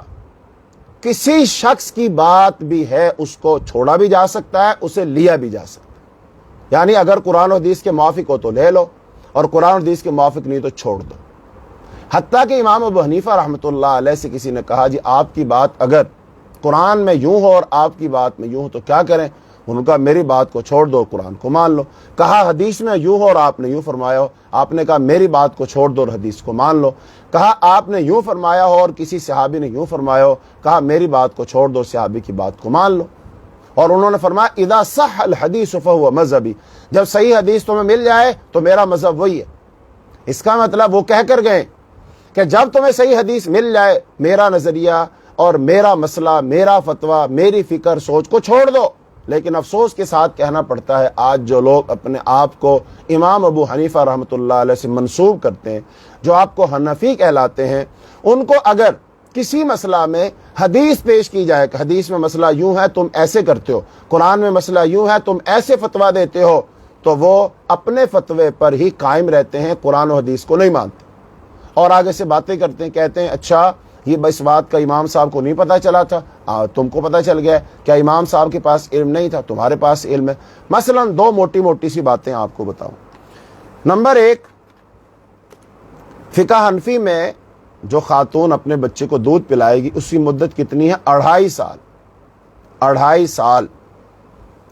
کسی شخص کی بات بھی ہے اس کو چھوڑا بھی جا سکتا ہے، اسے لیا بھی جا سکتا ہے۔ یعنی اگر قرآن و حدیث کے موافق ہو تو لے لو، اور قرآن و حدیث کے موافق نہیں تو چھوڑ دو۔ حتیٰ کہ امام ابو حنیفہ رحمۃ اللہ علیہ سے کسی نے کہا جی آپ کی بات اگر قرآن میں یوں ہو اور آپ کی بات میں یوں ہو تو کیا کریں؟ انہوں نے کہا میری بات کو چھوڑ دو، قرآن کو مان لو۔ کہا حدیث میں یوں ہو اور آپ نے یوں فرمایا ہو، آپ نے کہا میری بات کو چھوڑ دو اور حدیث کو مان لو۔ کہا آپ نے یوں فرمایا ہو اور کسی صحابی نے یوں فرمایا ہو، کہا میری بات کو چھوڑ دو، صحابی کی بات کو مان لو۔ اور انہوں نے فرمایا اذا صح الحدیث فهو مذہبی، جب صحیح حدیث تمہیں مل جائے تو میرا مذہب وہی ہے۔ اس کا مطلب وہ کہہ کر گئے کہ جب تمہیں صحیح حدیث مل جائے میرا نظریہ اور میرا مسئلہ، میرا فتویٰ، میری فکر سوچ کو چھوڑ دو۔ لیکن افسوس کے ساتھ کہنا پڑتا ہے آج جو لوگ اپنے آپ کو امام ابو حنیفہ رحمۃ اللہ علیہ سے منسوب کرتے ہیں، جو آپ کو حنفی کہلاتے ہیں، ان کو اگر کسی مسئلہ میں حدیث پیش کی جائے کہ حدیث میں مسئلہ یوں ہے تم ایسے کرتے ہو، قرآن میں مسئلہ یوں ہے تم ایسے فتویٰ دیتے ہو، تو وہ اپنے فتوے پر ہی قائم رہتے ہیں، قرآن و حدیث کو نہیں مانتے، اور آگے سے باتیں کرتے ہیں، کہتے ہیں اچھا یہ اس بات کا امام صاحب کو نہیں پتا چلا تھا، تم کو پتا چل گیا، کیا امام صاحب کے پاس علم نہیں تھا؟ تمہارے پاس علم ہے۔ مثلا دو موٹی موٹی سی باتیں آپ کو بتاؤں۔ نمبر ایک، فقہ حنفی میں جو خاتون اپنے بچے کو دودھ پلائے گی اس کی مدت کتنی ہے؟ 2.5 سال۔ 2.5 سال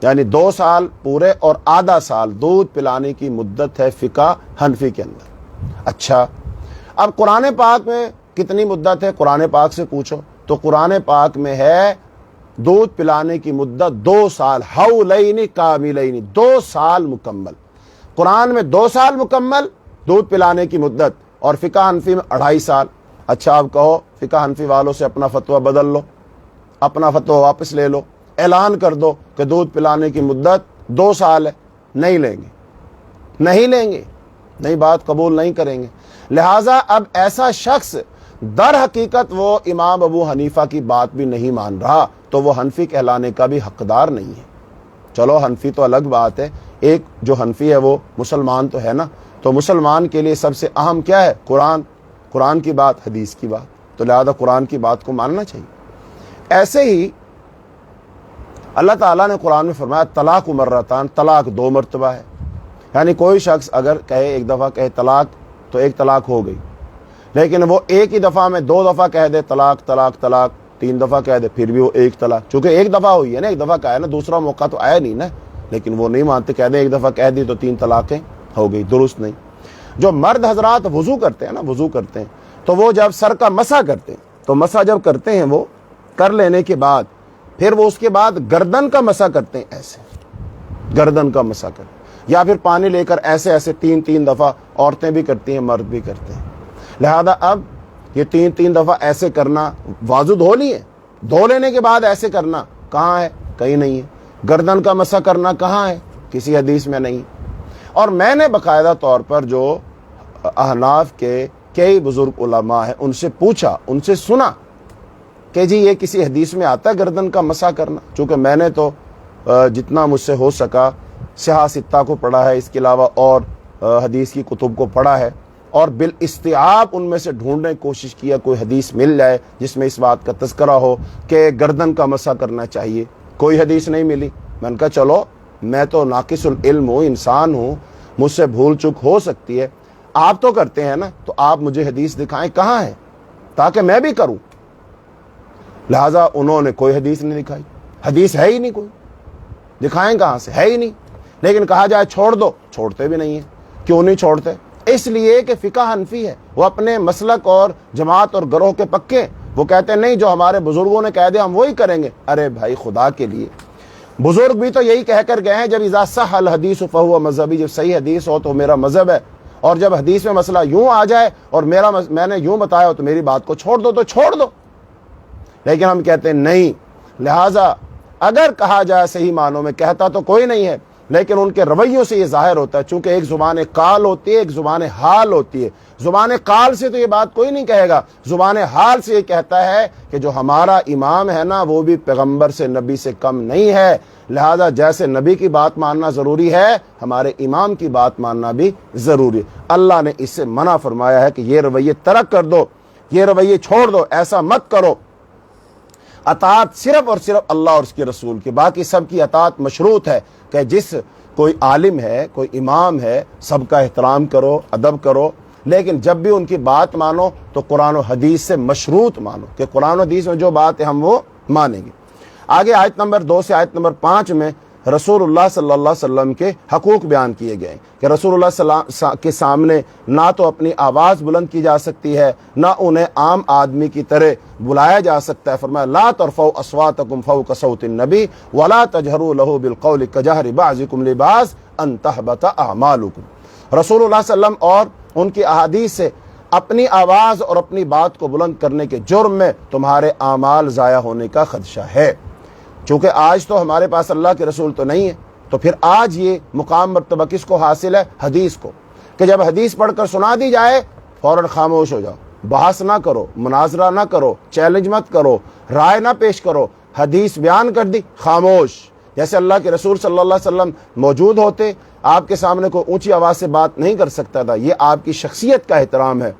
یعنی 2 سال پورے اور آدھا سال دودھ پلانے کی مدت ہے فقہ حنفی کے اندر۔ اچھا، اب قرآن پاک میں کتنی مدت ہے؟ قرآن پاک سے پوچھو تو قرآن پاک میں ہے دودھ پلانے کی مدت 2 سال، حولین کاملین، 2 سال مکمل۔ قرآن میں 2 سال مکمل دودھ پلانے کی مدت، اور فقہ حنفی میں 2.5 سال۔ اچھا اب کہو فقہ حنفی والوں سے اپنا فتویٰ بدل لو، اپنا فتویٰ واپس لے لو، اعلان کر دو کہ دودھ پلانے کی مدت 2 سال ہے۔ نہیں لیں گے، نہیں لیں گے، نہیں، بات قبول نہیں کریں گے۔ لہٰذا اب ایسا شخص در حقیقت وہ امام ابو حنیفہ کی بات بھی نہیں مان رہا، تو وہ حنفی کہلانے کا بھی حقدار نہیں ہے۔ چلو حنفی تو الگ بات ہے، ایک جو حنفی ہے وہ مسلمان تو ہے نا، تو مسلمان کے لیے سب سے اہم کیا ہے؟ قرآن کی بات، حدیث کی بات، تو لہذا قرآن کی بات کو ماننا چاہیے۔ ایسے ہی اللہ تعالیٰ نے قرآن میں فرمایا طلاق مرتان، طلاق 2 مرتبہ ہے۔ یعنی کوئی شخص اگر کہے ایک دفعہ کہے طلاق تو ایک طلاق ہو گئی، لیکن وہ ایک ہی دفعہ میں 2 دفعہ کہہ دے طلاق طلاق طلاق، 3 دفعہ کہہ دے پھر بھی وہ ایک طلاق، چونکہ ایک دفعہ ہوئی ہے نا، ایک دفعہ کہا ہے نا، دوسرا موقع تو آیا نہیں نا، لیکن وہ نہیں مانتے، کہہ دیں ایک دفعہ کہہ دی تو 3 طلاقیں ہو گئی، درست نہیں۔ جو مرد حضرات وضو کرتے ہیں نا، وضو کرتے ہیں تو وہ جب سر کا مسح کرتے ہیں تو مسح جب کرتے ہیں وہ کر لینے کے بعد پھر وہ اس کے بعد گردن کا مسح کرتے ہیں، ایسے گردن کا مسح کرتے ہیں، یا پھر پانی لے کر ایسے ایسے 3 دفعہ، عورتیں بھی کرتی ہیں مرد بھی کرتے ہیں۔ لہذا اب یہ 3 دفعہ ایسے کرنا، وضو دھو لیے، دھو لینے کے بعد ایسے کرنا کہاں ہے؟ کہیں نہیں ہے۔ گردن کا مسح کرنا کہاں ہے؟ کسی حدیث میں نہیں۔ اور میں نے باقاعدہ طور پر جو احناف کے کئی بزرگ علماء ہیں ان سے پوچھا، ان سے سنا کہ جی یہ کسی حدیث میں آتا ہے گردن کا مسح کرنا؟ چونکہ میں نے تو جتنا مجھ سے ہو سکا صحاح ستہ کو پڑھا ہے، اس کے علاوہ اور حدیث کی کتب کو پڑھا ہے، اور بالاستیعاب ان میں سے ڈھونڈنے کی کوشش کیا کوئی حدیث مل جائے جس میں اس بات کا تذکرہ ہو کہ گردن کا مسح کرنا چاہیے۔ کوئی حدیث نہیں ملی۔ میں نے کہا چلو میں تو ناقص العلم ہوں، انسان ہوں، مجھ سے بھول چک ہو سکتی ہے، آپ تو کرتے ہیں نا، تو آپ مجھے حدیث دکھائیں کہاں ہے تاکہ میں بھی کروں۔ لہٰذا انہوں نے کوئی حدیث نہیں دکھائی، حدیث ہے ہی نہیں کوئی، دکھائیں کہاں سے؟ ہے ہی نہیں۔ لیکن کہا جائے چھوڑ دو، چھوڑتے بھی نہیں ہیں۔ کیوں نہیں چھوڑتے؟ اس لیے کہ فقہ حنفی ہے، وہ اپنے مسلک اور جماعت اور گروہ کے پکے، وہ کہتے ہیں نہیں جو ہمارے بزرگوں نے کہہ دیا ہم وہی کریں گے۔ ارے بھائی خدا کے لیے، بزرگ بھی تو یہی کہہ کر گئے ہیں جب اذا صح الحدیث فہو مذہبی، جب صحیح حدیث ہو تو میرا مذہب ہے، اور جب حدیث میں مسئلہ یوں آ جائے اور میں نے یوں بتایا ہو تو میری بات کو چھوڑ دو تو چھوڑ دو۔ لیکن ہم کہتے ہیں نہیں۔ لہٰذا اگر کہا جائے صحیح معنوں میں، کہتا تو کوئی نہیں ہے، لیکن ان کے رویوں سے یہ ظاہر ہوتا ہے، چونکہ ایک زبان قال ہوتی ہے، ایک زبان حال ہوتی ہے۔ زبان قال سے تو یہ بات کوئی نہیں کہے گا، زبان حال سے یہ کہتا ہے کہ جو ہمارا امام ہے نا وہ بھی پیغمبر سے، نبی سے کم نہیں ہے، لہذا جیسے نبی کی بات ماننا ضروری ہے ہمارے امام کی بات ماننا بھی ضروری ہے۔ اللہ نے اس سے منع فرمایا ہے کہ یہ رویے ترک کر دو، یہ رویے چھوڑ دو، ایسا مت کرو۔ اطاعت صرف اور صرف اللہ اور اس کے رسول کی، باقی سب کی اطاعت مشروط ہے کہ جس کوئی عالم ہے، کوئی امام ہے، سب کا احترام کرو، ادب کرو، لیکن جب بھی ان کی بات مانو تو قرآن و حدیث سے مشروط مانو، کہ قرآن و حدیث میں جو بات ہے ہم وہ مانیں گے۔ آگے آیت نمبر 2 سے آیت نمبر 5 میں رسول اللہ صلی اللہ علیہ وسلم کے حقوق بیان کیے گئے کہ رسول اللہ صلی اللہ علیہ وسلم کے سامنے نہ تو اپنی آواز بلند کی جا سکتی ہے، نہ انہیں عام آدمی کی طرح بلایا جا سکتا ہے۔ فرمایا لا ترفعوا اصواتکم فوق صوت النبی ولا تجہروا لہ بالقول کجہر بعضکم لبعض ان تحبط اعمالکم۔ رسول اللہ صلی اللہ علیہ وسلم اور ان کی احادیث سے اپنی آواز اور اپنی بات کو بلند کرنے کے جرم میں تمہارے اعمال ضائع ہونے کا خدشہ ہے۔ چونکہ آج تو ہمارے پاس اللہ کے رسول تو نہیں ہے، تو پھر آج یہ مقام مرتبہ کس کو حاصل ہے؟ حدیث کو، کہ جب حدیث پڑھ کر سنا دی جائے فوراً خاموش ہو جاؤ، بحث نہ کرو، مناظرہ نہ کرو، چیلنج مت کرو، رائے نہ پیش کرو، حدیث بیان کر دی خاموش۔ جیسے اللہ کے رسول صلی اللہ علیہ وسلم موجود ہوتے، آپ کے سامنے کوئی اونچی آواز سے بات نہیں کر سکتا تھا، یہ آپ کی شخصیت کا احترام ہے۔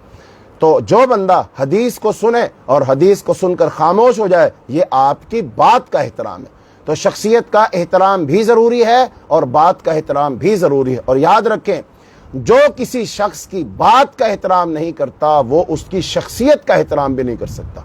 تو جو بندہ حدیث کو سنے اور حدیث کو سن کر خاموش ہو جائے یہ آپ کی بات کا احترام ہے۔ تو شخصیت کا احترام بھی ضروری ہے اور بات کا احترام بھی ضروری ہے۔ اور یاد رکھیں جو کسی شخص کی بات کا احترام نہیں کرتا وہ اس کی شخصیت کا احترام بھی نہیں کر سکتا،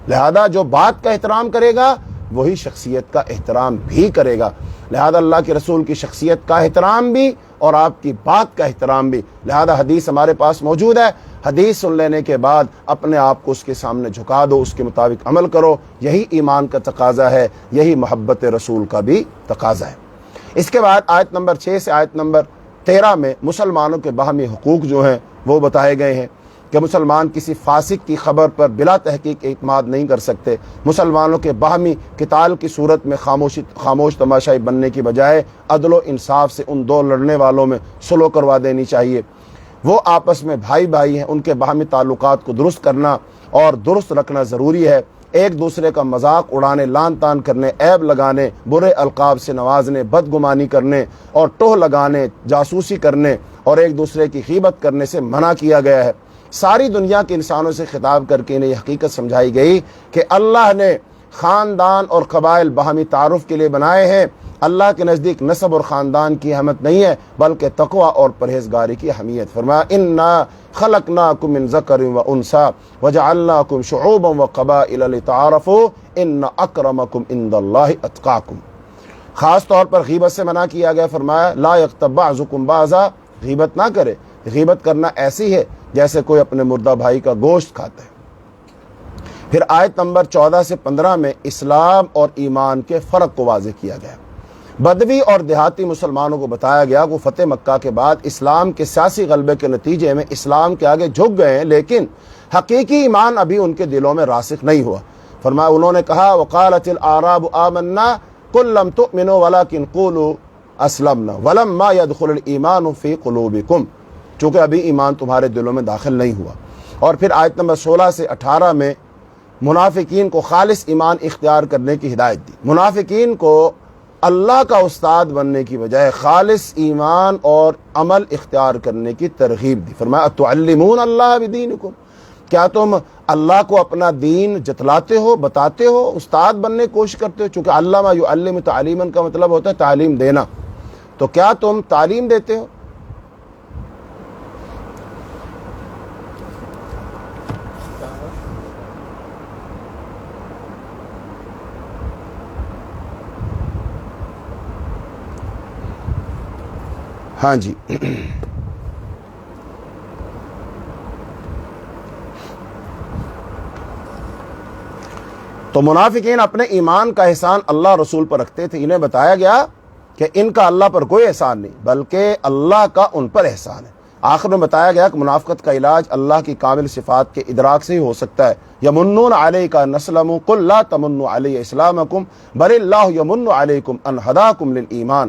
لہذا جو بات کا احترام کرے گا وہی شخصیت کا احترام بھی کرے گا۔ لہذا اللہ کے رسول کی شخصیت کا احترام بھی اور آپ کی بات کا احترام بھی، لہذا حدیث ہمارے پاس موجود ہے، حدیث سن لینے کے بعد اپنے آپ کو اس کے سامنے جھکا دو، اس کے مطابق عمل کرو، یہی ایمان کا تقاضا ہے، یہی محبت رسول کا بھی تقاضا ہے۔ اس کے بعد آیت نمبر 6 سے آیت نمبر 13 میں مسلمانوں کے باہمی حقوق جو ہیں وہ بتائے گئے ہیں کہ مسلمان کسی فاسق کی خبر پر بلا تحقیق اعتماد نہیں کر سکتے، مسلمانوں کے باہمی قتال کی صورت میں خاموش تماشائی بننے کی بجائے عدل و انصاف سے ان دو لڑنے والوں میں صلح کروا دینی چاہیے۔ وہ آپس میں بھائی بھائی ہیں، ان کے باہمی تعلقات کو درست کرنا اور درست رکھنا ضروری ہے۔ ایک دوسرے کا مذاق اڑانے، لان تان کرنے، عیب لگانے، برے القاب سے نوازنے، بدگمانی کرنے اور ٹوہ لگانے، جاسوسی کرنے اور ایک دوسرے کی غیبت کرنے سے منع کیا گیا ہے۔ ساری دنیا کے انسانوں سے خطاب کر کے انہیں یہ حقیقت سمجھائی گئی کہ اللہ نے خاندان اور قبائل باہمی تعارف کے لیے بنائے ہیں۔ اللہ کے نزدیک نسب اور خاندان کی اہمیت نہیں ہے بلکہ تقوی اور پرہیزگاری کی اہمیت۔ فرمایا انا خلقناکم من ذکر و انثی وجعلناکم شعوبا وقبائل لتعارفوا ان اکرمکم عند اللہ اتقاکم۔ خاص طور پر غیبت سے منع کیا گیا، فرمایا لا یغتب بعضکم بعضا، غیبت نہ کرے۔ غیبت کرنا ایسی ہے جیسے کوئی اپنے مردہ بھائی کا گوشت کھاتا ہے۔ پھر آیت نمبر 14 سے 15 میں اسلام اور ایمان کے فرق کو واضح کیا گیا۔ بدوی اور دیہاتی مسلمانوں کو بتایا گیا کہ فتح مکہ کے بعد اسلام کے سیاسی غلبے کے نتیجے میں اسلام کے آگے جھک گئے ہیں، لیکن حقیقی ایمان ابھی ان کے دلوں میں راسخ نہیں ہوا۔ فرمایا انہوں نے کہا وقالت الاعراب آمنا قل لم تؤمنوا ولكن قولوا اسلمنا ولما يدخل الايمان في قلوبكم، چونکہ ابھی ایمان تمہارے دلوں میں داخل نہیں ہوا۔ اور پھر آیت نمبر 16 سے 18 میں منافقین کو خالص ایمان اختیار کرنے کی ہدایت دی۔ منافقین کو اللہ کا استاد بننے کی بجائے خالص ایمان اور عمل اختیار کرنے کی ترغیب دی۔ فرمایا تعلمون اللہ بدینکم، کیا تم اللہ کو اپنا دین جتلاتے ہو، بتاتے ہو، استاد بننے کی کوشش کرتے ہو؟ چونکہ علامہ یعلم تعلیما کا مطلب ہوتا ہے تعلیم دینا، تو کیا تم تعلیم دیتے ہو؟ ہاں جی، تو منافقین اپنے ایمان کا احسان اللہ رسول پر رکھتے تھے۔ انہیں بتایا گیا کہ ان کا اللہ پر کوئی احسان نہیں بلکہ اللہ کا ان پر احسان ہے۔ آخر میں بتایا گیا کہ منافقت کا علاج اللہ کی کامل صفات کے ادراک سے ہی ہو سکتا ہے۔ یمنون علیک ان اسلموا قل لا تمنوا علی اسلامکم بل اللہ یمن علیکم ان ہداکم للایمان۔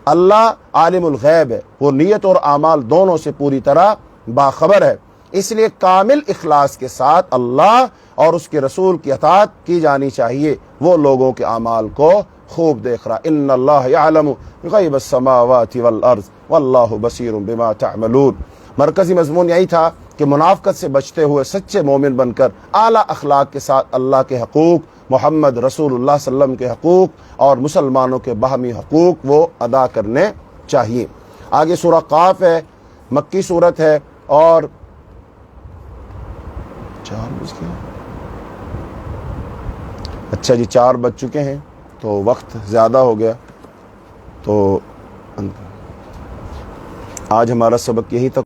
اللہ عالم الغیب ہے، وہ نیت اور اعمال دونوں سے پوری طرح باخبر ہے، اس لیے کامل اخلاص کے ساتھ اللہ اور اس کے رسول کی اطاعت کی جانی چاہیے۔ وہ لوگوں کے اعمال کو خوب دیکھ رہا۔ ان اللہ یعلم غیب السماوات والارض واللہ بصیر بما تعملون۔ مرکزی مضمون یہی تھا کہ منافقت سے بچتے ہوئے سچے مومن بن کر اعلیٰ اخلاق کے ساتھ اللہ کے حقوق، محمد رسول اللہ صلی اللہ علیہ وسلم کے حقوق اور مسلمانوں کے باہمی حقوق وہ ادا کرنے چاہیے۔ آگے سورہ قاف ہے، مکی صورت ہے، اور 4 بج گئے، اچھا جی 4 بج چکے ہیں تو وقت زیادہ ہو گیا، تو آج ہمارا سبق یہی تک۔